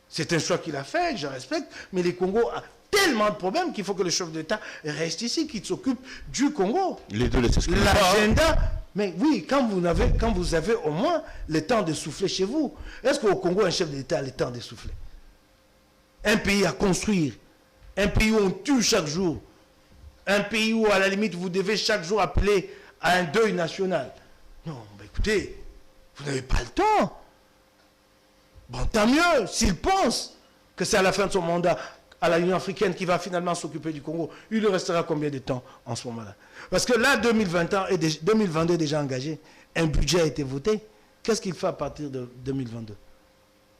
C'est un choix qu'il a fait, je respecte, mais le Congo a tellement de problèmes qu'il faut que le chef de l'État reste ici, qu'il s'occupe du Congo. Les deux, l'agenda. Mais oui, quand vous avez au moins le temps de souffler chez vous, est-ce qu'au Congo, un chef de l'État a le temps de souffler? Un pays à construire, un pays où on tue chaque jour, un pays où, à la limite, vous devez chaque jour appeler à un deuil national. Non, mais écoutez, vous n'avez pas le temps. Bon, tant mieux, s'il pense que c'est à la fin de son mandat, à l'Union africaine qui va finalement s'occuper du Congo, il lui restera combien de temps en ce moment-là? Parce que là, 2022 est déjà engagé, un budget a été voté, qu'est-ce qu'il fait à partir de 2022?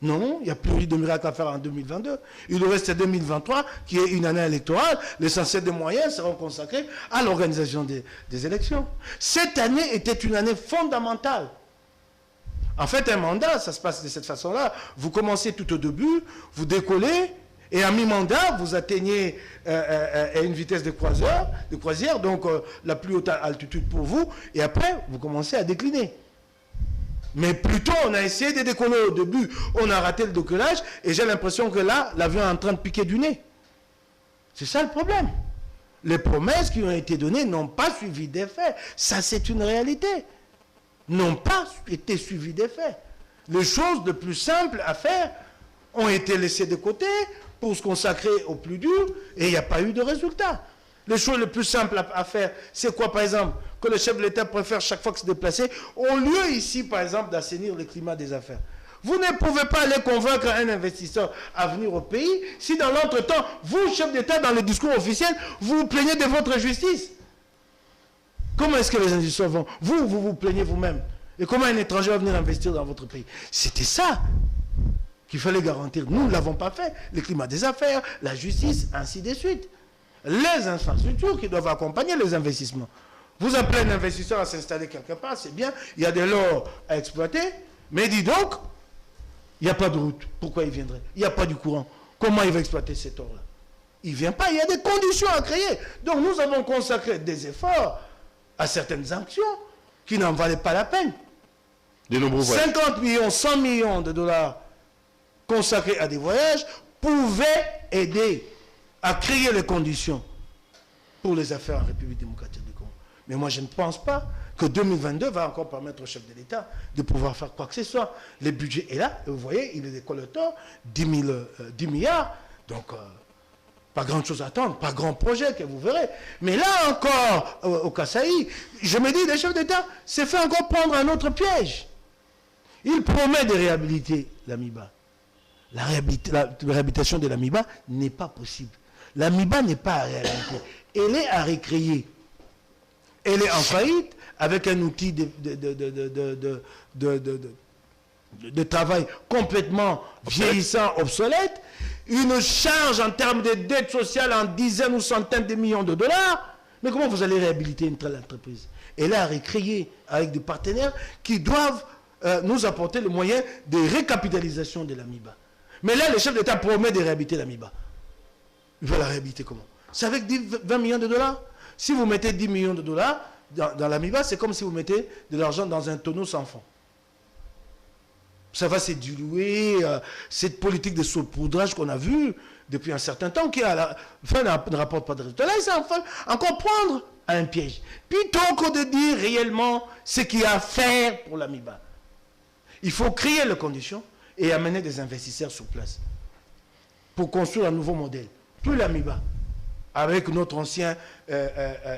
Non, il n'y a plus de miracle à faire en 2022. Il nous reste 2023, qui est une année électorale. L'essentiel des moyens seront consacrés à l'organisation des élections. Cette année était une année fondamentale. En fait, un mandat, ça se passe de cette façon-là. Vous commencez tout au début, vous décollez, et à mi-mandat, vous atteignez à une vitesse de croisière, donc la plus haute altitude pour vous, et après, vous commencez à décliner. Mais plutôt, on a essayé de décoller au début, on a raté le décollage, et j'ai l'impression que là, l'avion est en train de piquer du nez. C'est ça le problème. Les promesses qui ont été données n'ont pas suivi d'effet. Ça, c'est une réalité. N'ont pas été suivies d'effet. Les choses les plus simples à faire ont été laissées de côté pour se consacrer au plus dur, et il n'y a pas eu de résultat. Les choses les plus simples à faire, c'est quoi, par exemple, que le chef de l'État préfère chaque fois que se déplacer, au lieu ici, par exemple, d'assainir le climat des affaires. Vous ne pouvez pas aller convaincre un investisseur à venir au pays si dans l'entretemps, vous, chef d'État, dans le discours officiel, vous vous plaignez de votre justice. Comment est-ce que les investisseurs vont? Vous vous plaignez vous-même. Et comment un étranger va venir investir dans votre pays? C'était ça qu'il fallait garantir. Nous ne l'avons pas fait. Le climat des affaires, la justice, ainsi de suite. Les infrastructures qui doivent accompagner les investissements. Vous appelez un investisseur à s'installer quelque part, c'est bien, il y a de l'or à exploiter, mais dis donc, il n'y a pas de route. Pourquoi il viendrait? Il n'y a pas du courant. Comment il va exploiter cet or-là? Il ne vient pas, il y a des conditions à créer. Donc nous avons consacré des efforts à certaines actions qui n'en valaient pas la peine. De nombreux 50 millions, 100 millions de dollars consacrés à des voyages pouvaient aider à créer les conditions pour les affaires en République démocratique du Congo. Mais moi, je ne pense pas que 2022 va encore permettre au chef de l'État de pouvoir faire quoi que ce soit. Le budget est là, et vous voyez, il est des collecteurs, 10 milliards, donc pas grand-chose à attendre, pas grand projet que vous verrez. Mais là encore, au Kasaï, je me dis, le chef d'État s'est fait encore prendre un autre piège. Il promet de réhabiliter l'AMIBA. La réhabilitation de l'AMIBA n'est pas possible. L'AMIBA n'est pas à réhabiliter. Elle est à récréer. Elle est en faillite avec un outil de travail complètement vieillissant, obsolète, une charge en termes de dette sociale en dizaines ou centaines de millions de dollars. Mais comment vous allez réhabiliter une telle entreprise? Elle est à récréer avec des partenaires qui doivent nous apporter le moyen de récapitalisation de l'AMIBA. Mais là, le chef d'État promet de réhabiliter l'AMIBA. Il va la réhabiliter comment? C'est avec 20 millions de dollars. Si vous mettez 10 millions de dollars dans l'AMIBA, c'est comme si vous mettez de l'argent dans un tonneau sans fond. Ça va se diluer. Cette politique de saupoudrage qu'on a vue depuis un certain temps, qui à la fin ne rapporte pas de résultats. Là, il s'en fait encore prendre à un piège. Plutôt que de dire réellement ce qu'il y a à faire pour l'AMIBA. Il faut créer les conditions et amener des investisseurs sur place pour construire un nouveau modèle. Plus l'AMIBA, avec notre ancien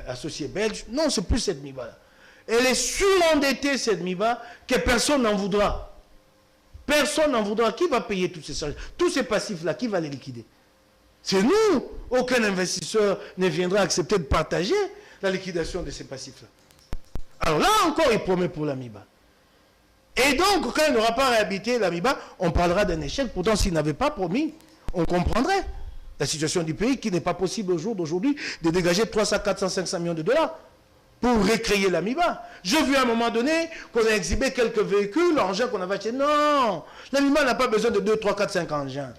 associé belge, non, c'est plus cette MIBA-là. Elle est surendettée, cette MIBA, que personne n'en voudra. Personne n'en voudra. Qui va payer tous ces passifs-là? Qui va les liquider? C'est nous. Aucun investisseur ne viendra accepter de partager la liquidation de ces passifs-là. Alors là encore, il promet pour l'AMIBA. Et donc, quand il n'aura pas réhabilité l'AMIBA, on parlera d'un échec. Pourtant, s'il n'avait pas promis, on comprendrait la situation du pays, qui n'est pas possible au jour d'aujourd'hui de dégager 300, 400, 500 millions de dollars pour recréer l'AMIBA. J'ai vu à un moment donné qu'on a exhibé quelques véhicules, engins qu'on avait achetés. Non, l'AMIBA n'a pas besoin de 2, 3, 4, 5 engins.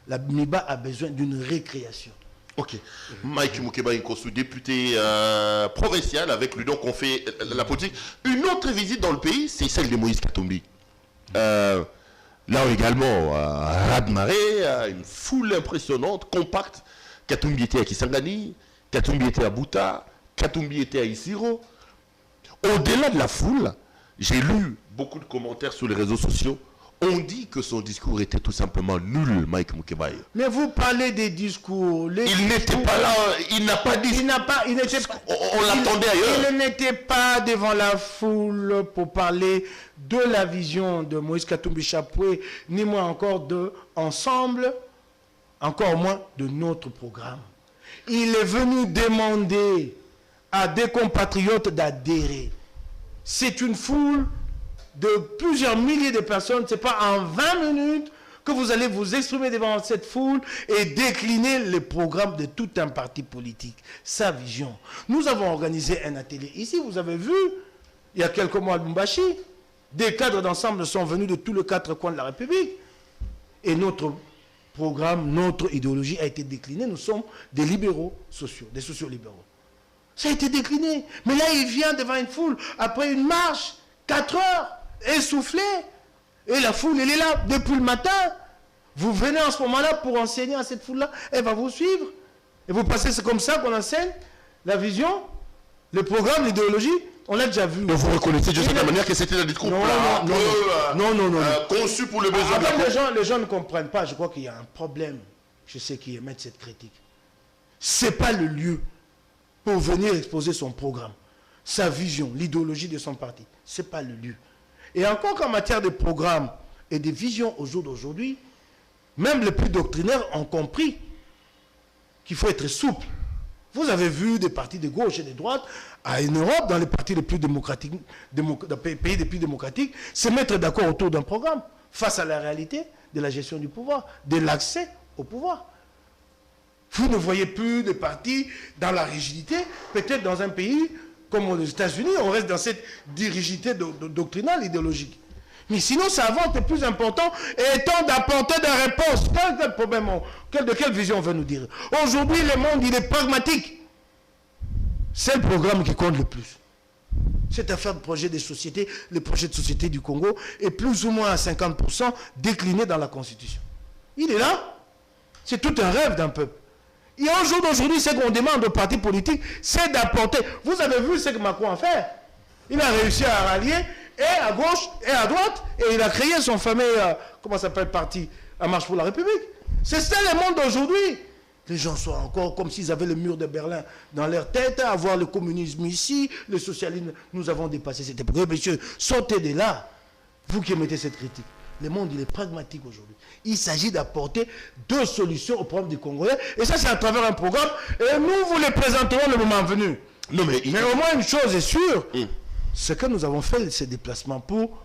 L'AMIBA a besoin d'une récréation. Ok. Mike Moukeba Nkosu, député provincial, avec lui donc on fait la politique. Une autre visite dans le pays, c'est celle de Moïse Katumbi. Là également, raz-de-marée, une foule impressionnante, compacte. Katumbi était à Kisangani, Katumbi était à Bouta, Katumbi était à Isiro. Au-delà de la foule, j'ai lu beaucoup de commentaires sur les réseaux sociaux. On dit que son discours était tout simplement nul, Mike Moukeba. Mais vous parlez des discours. Il n'était pas là, il n'a pas dit. On l'attendait ailleurs. Il n'était pas devant la foule pour parler de la vision de Moïse Katumbi Chapwe, ni moins encore de ensemble, encore moins de notre programme. Il est venu demander à des compatriotes d'adhérer. C'est une foule de plusieurs milliers de personnes, ce n'est pas en 20 minutes que vous allez vous exprimer devant cette foule et décliner les programmes de tout un parti politique, sa vision. Nous avons organisé un atelier. Ici, vous avez vu, il y a quelques mois à Lubumbashi, des cadres d'ensemble sont venus de tous les 4 coins de la République. Et notre programme, notre idéologie a été déclinée. Nous sommes des libéraux sociaux, des sociaux-libéraux. Ça a été décliné. Mais là, il vient devant une foule, après une marche, 4 heures, essoufflé. Et la foule, elle est là depuis le matin. Vous venez en ce moment-là pour enseigner à cette foule-là. Elle va vous suivre. Et vous passez, c'est comme ça qu'on enseigne la vision, le programme, l'idéologie. On l'a déjà vu. Mais vous reconnaissez de cette manière que c'était des troupes non. conçues pour le besoin de les gens ne comprennent pas. Je crois qu'il y a un problème. Je sais qui émettent cette critique. Ce n'est pas le lieu pour venir exposer son programme, sa vision, l'idéologie de son parti. Ce n'est pas le lieu. Et encore qu'en matière de programme et de vision au jour d'aujourd'hui, même les plus doctrinaires ont compris qu'il faut être souple. Vous avez vu des partis de gauche et de droite en Europe, dans les partis les plus démocratiques, dans les pays les plus démocratiques, se mettre d'accord autour d'un programme face à la réalité de la gestion du pouvoir, de l'accès au pouvoir. Vous ne voyez plus de partis dans la rigidité. Peut-être dans un pays comme les États-Unis, on reste dans cette rigidité doctrinale, idéologique. Mais sinon, ça avance, le plus important étant d'apporter des réponses. Quel problème, de quelle vision on veut nous dire? Aujourd'hui, le monde, il est pragmatique. C'est le programme qui compte le plus. Cette affaire de projet des sociétés, le projet de société du Congo est plus ou moins à 50% décliné dans la Constitution. Il est là. C'est tout un rêve d'un peuple. Et au jour d'aujourd'hui, ce qu'on demande aux partis politiques, c'est d'apporter. Vous avez vu ce que Macron a fait. Il a réussi à rallier et à gauche et à droite, et il a créé son fameux, comment s'appelle, parti, La Marche pour la République. C'est ça le monde d'aujourd'hui. Les gens sont encore comme s'ils avaient le mur de Berlin dans leur tête, à voir le communisme ici, le socialisme. Nous avons dépassé cette époque. Messieurs, sortez de là, vous qui émettez cette critique. Le monde, il est pragmatique aujourd'hui. Il s'agit d'apporter 2 solutions au problème des Congolais. Et ça, c'est à travers un programme. Et nous vous les présenterons le moment venu. Non, mais au moins, une chose est sûre. C'est que nous avons fait ces déplacements pour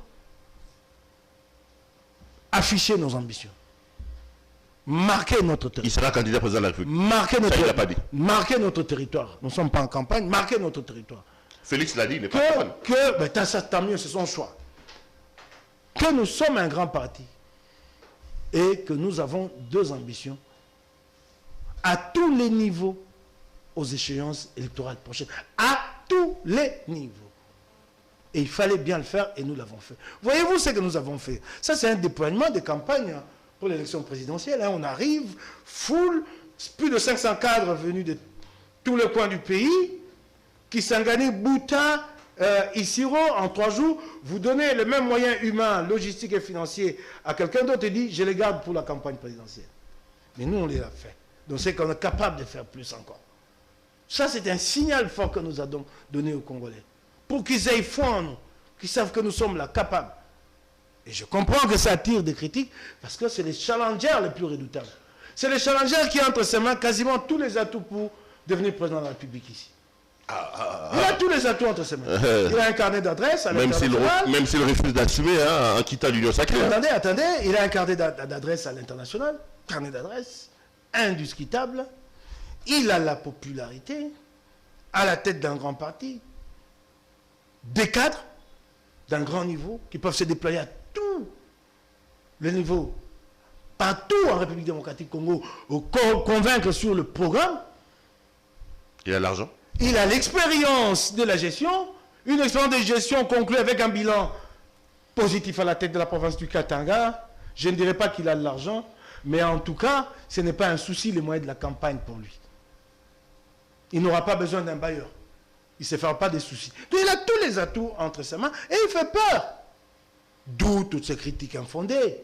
afficher nos ambitions. Marquer notre territoire. Il sera candidat président de la République. Marquer notre territoire. Nous ne sommes pas en campagne. Marquer notre territoire. Félix l'a dit, il n'est pas en campagne. Tant mieux, c'est son choix. Que nous sommes un grand parti et que nous avons 2 ambitions à tous les niveaux aux échéances électorales prochaines. À tous les niveaux. Et il fallait bien le faire et nous l'avons fait. Voyez-vous ce que nous avons fait? Ça, c'est un déploiement de campagne pour l'élection présidentielle. On arrive, foule, plus de 500 cadres venus de tous les coins du pays, qui s'engagent Bouta, Isiro, en 3 jours, vous donnez les mêmes moyens humains, logistiques et financiers à quelqu'un d'autre et dit, je les garde pour la campagne présidentielle. Mais nous, on les a fait. Donc c'est qu'on est capable de faire plus encore. Ça, c'est un signal fort que nous avons donné aux Congolais. Pour qu'ils aient foi en nous, qu'ils savent que nous sommes là, capables. Et je comprends que ça attire des critiques, parce que c'est les challengers les plus redoutables. C'est les challengers qui ont entre ses mains quasiment tous les atouts pour devenir président de la République ici. Il a tous les atouts entre ses mains. Il a un carnet d'adresse à l'international. Même s'il refuse d'assumer en quittant l'Union sacrée. Attendez, il a un carnet d'adresse à l'international. Carnet d'adresse indiscutable. Il a la popularité à la tête d'un grand parti. Des cadres d'un grand niveau qui peuvent se déployer à tous les niveaux, partout en République démocratique Congo, convaincre sur le programme. Il a l'argent. Il a l'expérience de la gestion, une expérience de gestion conclue avec un bilan positif à la tête de la province du Katanga. Je ne dirais pas qu'il a de l'argent, mais en tout cas, ce n'est pas un souci les moyens de la campagne pour lui. Il n'aura pas besoin d'un bailleur. Il ne se fera pas de soucis. Donc il a tous les atouts entre ses mains et il fait peur. D'où toutes ces critiques infondées,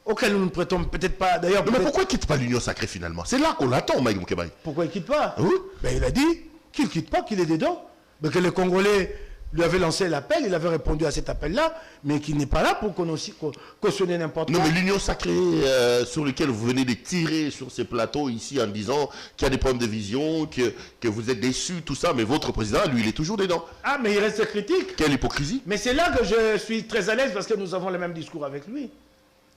auxquelles nous ne prêtons peut-être pas. D'ailleurs, mais pourquoi il ne quitte pas l'Union sacrée finalement? C'est là qu'on l'attend, Maï Moukebaï. Pourquoi il ne quitte pas? Oui. Ben, il a dit qu'il ne quitte pas, qu'il est dedans. Mais que les Congolais lui avait lancé l'appel, il avait répondu à cet appel-là, mais qui n'est pas là pour cautionner n'importe quoi. Non, mais l'union sacrée sur laquelle vous venez de tirer sur ces plateaux ici en disant qu'il y a des problèmes de vision, que vous êtes déçus, tout ça, mais votre président, lui, il est toujours dedans. Ah, mais il reste critique. Quelle hypocrisie. Mais c'est là que je suis très à l'aise parce que nous avons le même discours avec lui.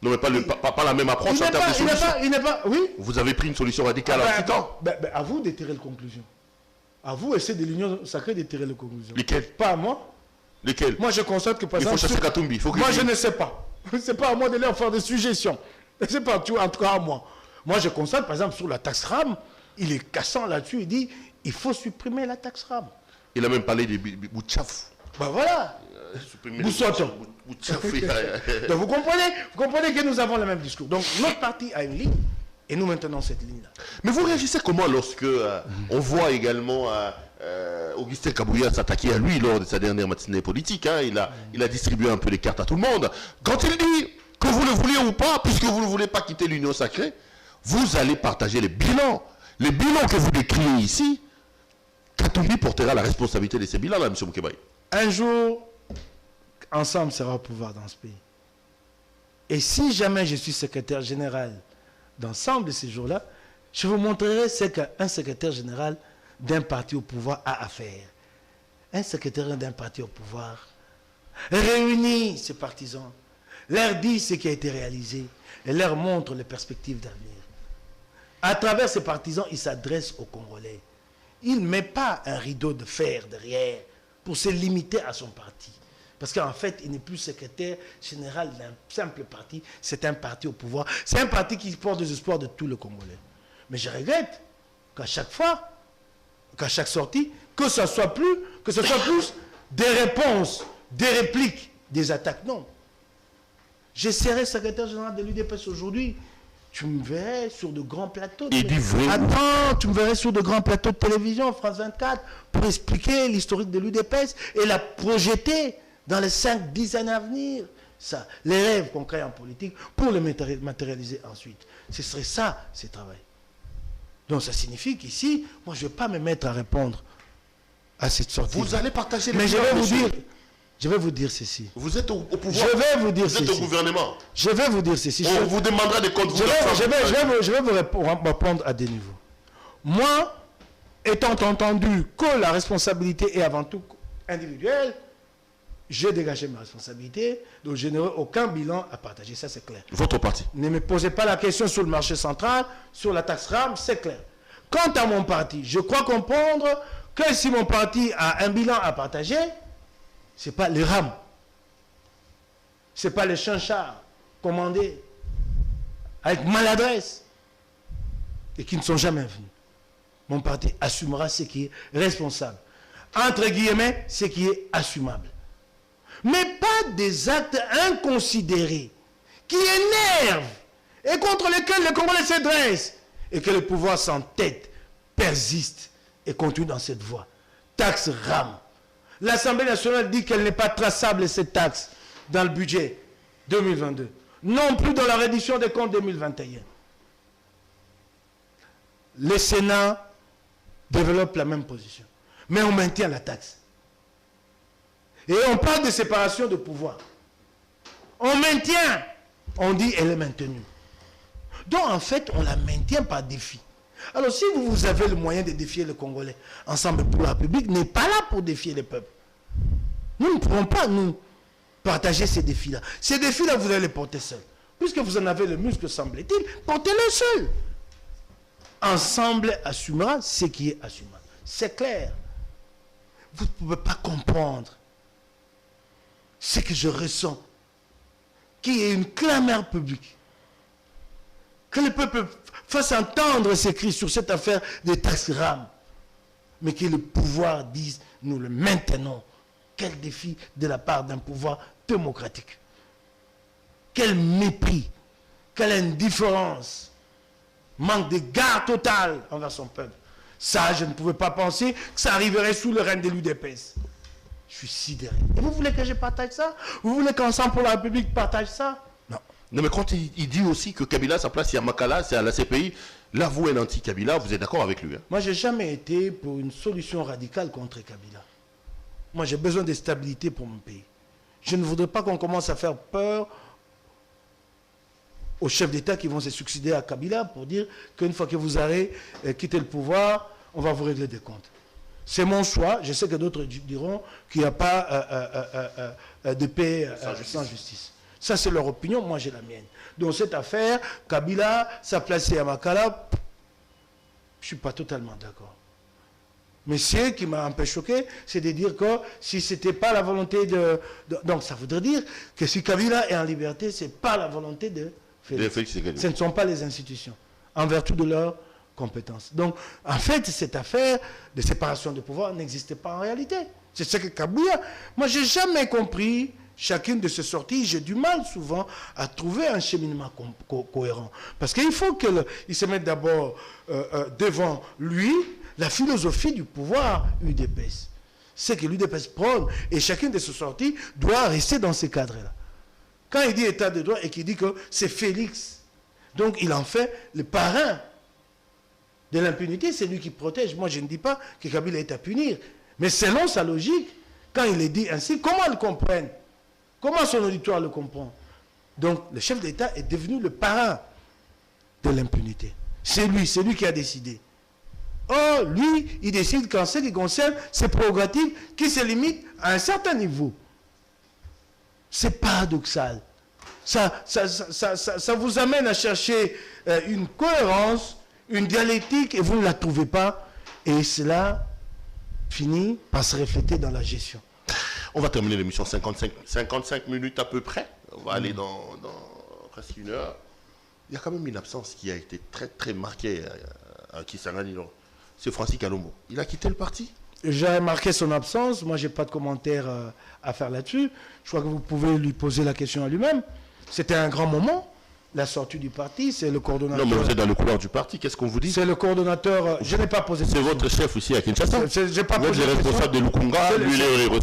Non, mais pas la même approche en termes de solution. Il n'est pas, oui. Vous avez pris une solution radicale en 6 ans. À vous de tirer les conclusions. À vous, essayez de l'union sacrée de tirer les conclusions. Lesquelles? Pas à moi. Lesquelles? Moi, je constate que, par exemple... Il faut chasser Katumbi. Moi, je ne sais pas. Ce n'est pas à moi de leur faire des suggestions. Ce n'est pas en tout cas à moi. Moi, je constate, par exemple, sur la taxe RAM, il est cassant là-dessus. Il dit, il faut supprimer la taxe RAM. Il a même parlé des Boutchaf. Ben voilà. Boussoto. Donc vous comprenez que nous avons le même discours. Donc notre parti a une ligne et nous maintenons cette ligne-là. Mais vous réagissez comment lorsque on voit également Augustin Kabouya s'attaquer à lui lors de sa dernière matinée politique, hein, il a distribué un peu les cartes à tout le monde. Quand il dit que vous le voulez ou pas, puisque vous ne voulez pas quitter l'union sacrée, vous allez partager les bilans. Les bilans que vous décrivez ici, Katumbi portera la responsabilité de ces bilans-là, M. Moukebaye. Un jour, ensemble sera au pouvoir dans ce pays. Et si jamais je suis secrétaire général d'ensemble de ces jours-là, je vous montrerai ce qu'un secrétaire général d'un parti au pouvoir a à faire. Un secrétaire d'un parti au pouvoir réunit ses partisans, leur dit ce qui a été réalisé et leur montre les perspectives d'avenir. À travers ses partisans, il s'adresse aux Congolais. Il ne met pas un rideau de fer derrière pour se limiter à son parti. Parce qu'en fait, il n'est plus secrétaire général d'un simple parti, c'est un parti au pouvoir. C'est un parti qui porte des espoirs de tous les Congolais. Mais je regrette qu'à chaque fois, qu'à chaque sortie, que ce soit plus des réponses, des répliques, des attaques. Non. Je serai secrétaire général de l'UDPS aujourd'hui. Tu me verrais sur de grands plateaux. Attends, tu me verrais sur de grands plateaux de télévision, France 24, pour expliquer l'historique de l'UDPS et la projeter dans les 5-10 années à venir. Ça, les rêves qu'on crée en politique pour les matérialiser ensuite. Ce serait ça, ce travail. Donc ça signifie qu'ici, moi je ne vais pas me mettre à répondre à cette sortie. Vous allez partager les Mais je vais vous dire ceci. Vous êtes au pouvoir. Je vais vous dire ceci. Vous êtes au gouvernement. Je vais vous dire ceci. On vous demandera des comptes. Je vais vous répondre à des niveaux. Moi, étant entendu que la responsabilité est avant tout individuelle, j'ai dégagé ma responsabilité, donc je n'aurai aucun bilan à partager, ça c'est clair. Votre parti. Ne me posez pas la question sur le marché central, sur la taxe RAM, c'est clair. Quant à mon parti, je crois comprendre que si mon parti a un bilan à partager, ce n'est pas les rames, ce n'est pas les chanchards commandés avec maladresse et qui ne sont jamais venus. Mon parti assumera ce qui est responsable. Entre guillemets, ce qui est assumable. Mais pas des actes inconsidérés qui énervent et contre lesquels les Congolais se dressent et que le pouvoir s'entête, persiste et continue dans cette voie. Taxe RAM. L'Assemblée nationale dit qu'elle n'est pas traçable, cette taxe, dans le budget 2022. Non plus dans la reddition des comptes 2021. Le Sénat développe la même position. Mais on maintient la taxe. Et on parle de séparation de pouvoir. On maintient. On dit elle est maintenue. Donc en fait, on la maintient par défi. Alors si vous avez le moyen de défier les Congolais, Ensemble pour la République n'est pas là pour défier les peuples. Nous ne pourrons pas, nous, partager ces défis-là. Ces défis-là, vous allez les porter seuls. Puisque vous en avez le muscle, semble-t-il, portez-le seul. Ensemble assumera ce qui est assumable. C'est clair. Vous ne pouvez pas comprendre ce que je ressens, qui est une clameur publique. Que le peuple fasse entendre ces cris sur cette affaire des taxes RAM, mais que le pouvoir dise, nous le maintenons. Quel défi de la part d'un pouvoir démocratique. Quel mépris, quelle indifférence, manque de garde totale envers son peuple. Ça, je ne pouvais pas penser que ça arriverait sous le règne de l'UDPS. Je suis sidéré. Et vous voulez que je partage ça? Vous voulez qu'Ensemble pour la République partage ça? Non. Non, mais quand il dit aussi que Kabila, sa place, c'est à Makala, c'est à la CPI, là, vous, un anti-Kabila, vous êtes d'accord avec lui, hein? Moi, je n'ai jamais été pour une solution radicale contre Kabila. Moi, j'ai besoin de stabilité pour mon pays. Je ne voudrais pas qu'on commence à faire peur aux chefs d'État qui vont se succéder à Kabila pour dire qu'une fois que vous allez quitter le pouvoir, on va vous régler des comptes. C'est mon choix. Je sais que d'autres diront qu'il n'y a pas de paix sans justice. Ça, c'est leur opinion. Moi, j'ai la mienne. Dans cette affaire, Kabila s'est placé à Makala. Je ne suis pas totalement d'accord. Mais ce qui m'a un peu choqué, c'est de dire que si ce n'était pas la volonté de... Donc, ça voudrait dire que si Kabila est en liberté, ce n'est pas la volonté de Félix. Ce ne sont pas les institutions, en vertu de leurs compétences. Donc, en fait, cette affaire de séparation de pouvoir n'existait pas en réalité. C'est ce que Kabila... Moi, je n'ai jamais compris chacune de ces sorties. J'ai du mal souvent à trouver un cheminement cohérent. Parce qu'il faut qu'il se mette d'abord devant lui la philosophie du pouvoir UDPS. C'est que l'UDPS prône, et chacune de ces sorties doit rester dans ces cadres-là. Quand il dit état de droit et qu'il dit que c'est Félix, donc il en fait le parrain de l'impunité, c'est lui qui protège. Moi, je ne dis pas que Kabila est à punir, mais selon sa logique, quand il est dit ainsi, comment ils comprennent? Comment son auditoire le comprend? Donc, le chef d'État est devenu le parrain de l'impunité. C'est lui qui a décidé. Or, lui, il décide qu'en ce qui concerne ses prérogatives qui se limitent à un certain niveau. C'est paradoxal. Ça vous amène à chercher une cohérence, une dialectique, et vous ne la trouvez pas. Et cela finit par se refléter dans la gestion. On va terminer l'émission 55 minutes à peu près. On va aller dans presque une heure. Il y a quand même une absence qui a été très très marquée à Kisangani. C'est Francis Kalombo. Il a quitté le parti? J'ai remarqué son absence. Moi, je n'ai pas de commentaire à faire là-dessus. Je crois que vous pouvez lui poser la question à lui-même. C'était un grand moment, la sortie du parti. C'est le coordonnateur. Non, mais vous êtes dans le couloir du parti. Qu'est-ce qu'on vous dit? C'est le coordonnateur. Je n'ai pas posé de question. C'est votre chef ici à Kinshasa. J'ai pas vous êtes le responsable de Lukunga.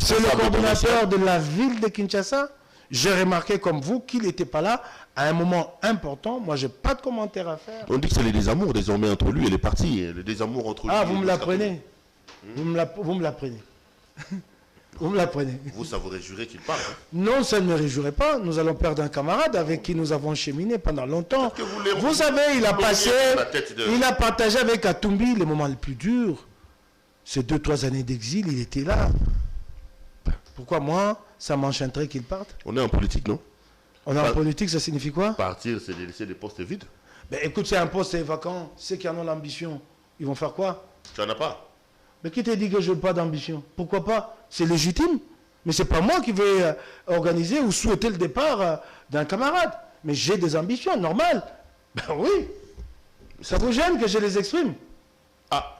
C'est le coordonnateur de la ville de Kinshasa. J'ai remarqué comme vous qu'il n'était pas là à un moment important. Moi, je n'ai pas de commentaire à faire. On dit que c'est les désamours désormais entre lui et les partis. Le désamour entre lui et vous me l'apprenez. Vous me l'apprenez. Vous me l'apprenez. Vous, ça vous réjouirait qu'il parte? Non, ça ne me réjouirait pas. Nous allons perdre un camarade avec qui nous avons cheminé pendant longtemps. Vous savez, il a partagé avec Katumbi les moments les plus durs. Ces 2-3 années d'exil, il était là. Pourquoi moi, ça m'enchanterait qu'il parte? On est en politique, non? On est en politique, ça signifie quoi? Partir, c'est de laisser des postes vides. Ben, écoute, c'est un poste vacant. Ceux qui en ont l'ambition, ils vont faire quoi? Tu n'en as pas? Mais qui t'a dit que je n'ai pas d'ambition? Pourquoi pas? C'est légitime. Mais ce n'est pas moi qui vais organiser ou souhaiter le départ d'un camarade. Mais j'ai des ambitions, normal. Ben oui. Ça vous gêne que je les exprime? Ah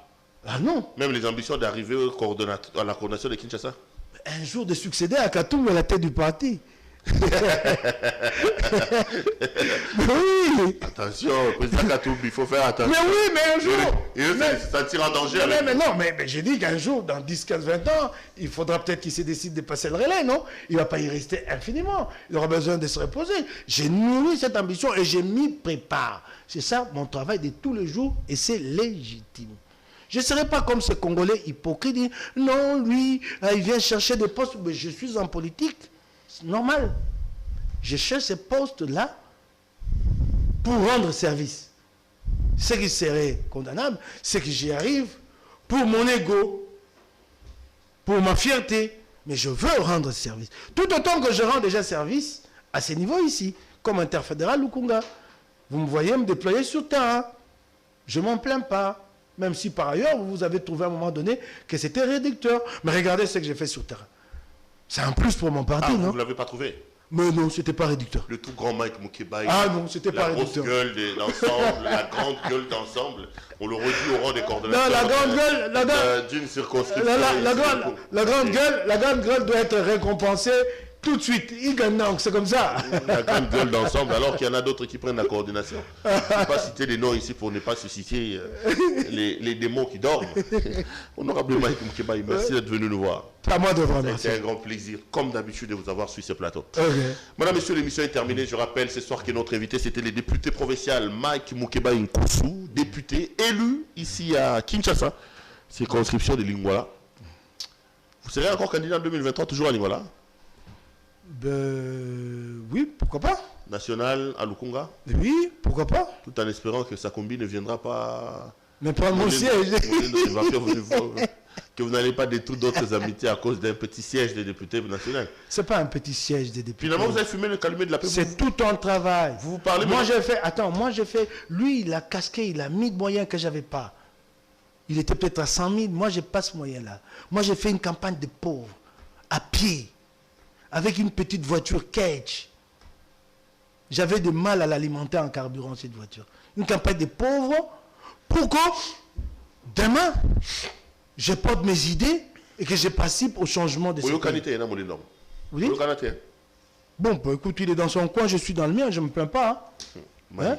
non. Même les ambitions d'arriver à la coordination de Kinshasa? Un jour de succéder à Katumbi à la tête du parti. Oui. Attention, président Katumbi, il faut faire attention. Mais oui, mais un jour. Il veut se sentir en danger. Mais j'ai dit qu'un jour, dans 10, 15, 20 ans, il faudra peut-être qu'il se décide de passer le relais, non? Il ne va pas y rester infiniment. Il aura besoin de se reposer. J'ai nourri cette ambition et je m'y prépare. C'est ça mon travail de tous les jours et c'est légitime. Je ne serai pas comme ce Congolais hypocrite. Non, lui, il vient chercher des postes. Mais je suis en politique. C'est normal. Je cherche ces postes-là pour rendre service. Ce qui serait condamnable, c'est que j'y arrive pour mon ego, pour ma fierté. Mais je veux rendre service. Tout autant que je rends déjà service à ce niveau ici, comme interfédéral Lukunga. Vous me voyez me déployer sur terrain. Je ne m'en plains pas. Même si par ailleurs, vous avez trouvé à un moment donné que c'était réducteur. Mais regardez ce que j'ai fait sur terrain. C'est un plus pour mon parti, non? Vous ne l'avez pas trouvé? Mais non, c'était pas réducteur. Le tout grand Mike Moukébaï. Ah non, c'était pas réducteur. La grosse gueule d'ensemble, la grande gueule d'ensemble. On le redit au rang des coordonnateurs. Non, la grande gueule, d'une circonscription. La grande gueule doit être récompensée tout de suite. Il gagne, donc c'est comme ça. La grande gueule d'ensemble, alors qu'il y en a d'autres qui prennent la coordination. Je ne vais pas citer les noms ici pour ne pas susciter les démons qui dorment. Honorable Mike Moukébaï, merci d'être venu nous voir. À moi de vous remercier. C'est un grand plaisir, comme d'habitude, de vous avoir sur ce plateau. Okay. Madame, Messieurs, l'émission est terminée. Je rappelle ce soir que notre invité, c'était le député provincial Mike Moukébaï Nkousou, député élu ici à Kinshasa, circonscription de Lingwala. Vous serez encore candidat en 2023, toujours à Lingala? Oui, pourquoi pas? National à Lukunga? Oui, pourquoi pas? Tout en espérant que Sakombi ne viendra pas... Mais prendre mon siège. Que vous n'allez pas détruire d'autres amitiés à cause d'un petit siège de député national. C'est pas un petit siège de député. Finalement, vous avez fumé le calumet de la paix. C'est tout un travail. Vous parlez... Moi, j'ai fait... Attends, moi, j'ai fait... Lui, il a casqué, il a mis de moyens que j'avais pas. Il était peut-être à 100 000. Moi, je n'ai pas ce moyen-là. Moi, j'ai fait une campagne de pauvres, à pied, avec une petite voiture cage. J'avais du mal à l'alimenter en carburant, cette voiture. Une campagne de pauvres pour que, demain, je porte mes idées et que je participe au changement de ce pays. Oui? Bon, bah, écoute, il est dans son coin, je suis dans le mien, je ne me plains pas. Hein? Hein?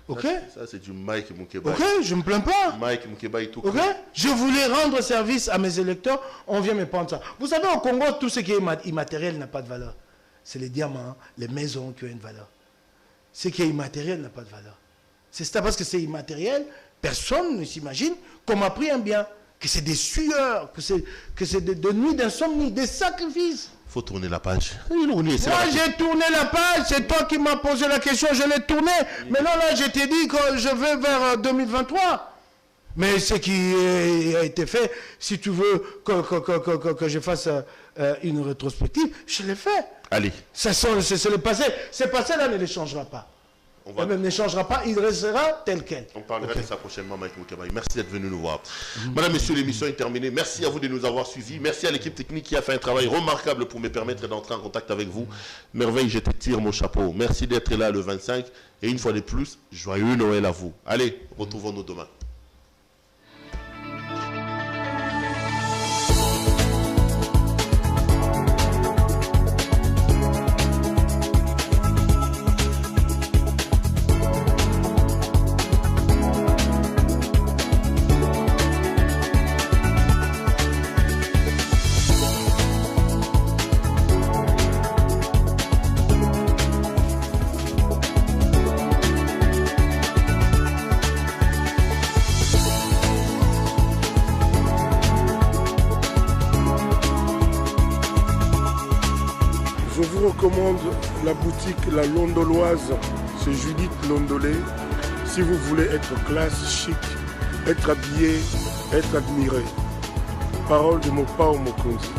Ok? Ça, c'est du Mike Moukeba. Ok, je ne me plains pas. Mike Moukeba et tout. Ok? Je voulais rendre service à mes électeurs, on vient me prendre ça. Vous savez, au Congo, tout ce qui est immatériel n'a pas de valeur. C'est les diamants, les maisons qui ont une valeur. Ce qui est immatériel n'a pas de valeur. C'est ça, parce que c'est immatériel, personne ne s'imagine qu'on m'a pris un bien. Que c'est des sueurs, que c'est des nuits d'insomnie, des sacrifices. Il faut tourner la page. Moi, j'ai tourné la page, c'est toi qui m'as posé la question, je l'ai tournée. Maintenant, là, je t'ai dit que je vais vers 2023. Mais ce qui a été fait, si tu veux que je fasse une rétrospective, je l'ai fait. Allez. C'est le passé. Ce passé-là ne le changera pas. Il ne changera pas, il restera tel quel. On parlera de ça prochainement, Mike Moukeba. Merci d'être venu nous voir. Madame, messieurs, l'émission est terminée. Merci à vous de nous avoir suivis. Merci à l'équipe technique qui a fait un travail remarquable pour me permettre d'entrer en contact avec vous. Merveille, je te tire mon chapeau. Merci d'être là le 25. Et une fois de plus, joyeux Noël à vous. Allez, retrouvons-nous demain. Je vous recommande la boutique La Londoloise, c'est Judith Londolé. Si vous voulez être classe, chic, être habillé, être admiré. Parole de Mopao Mokonzi.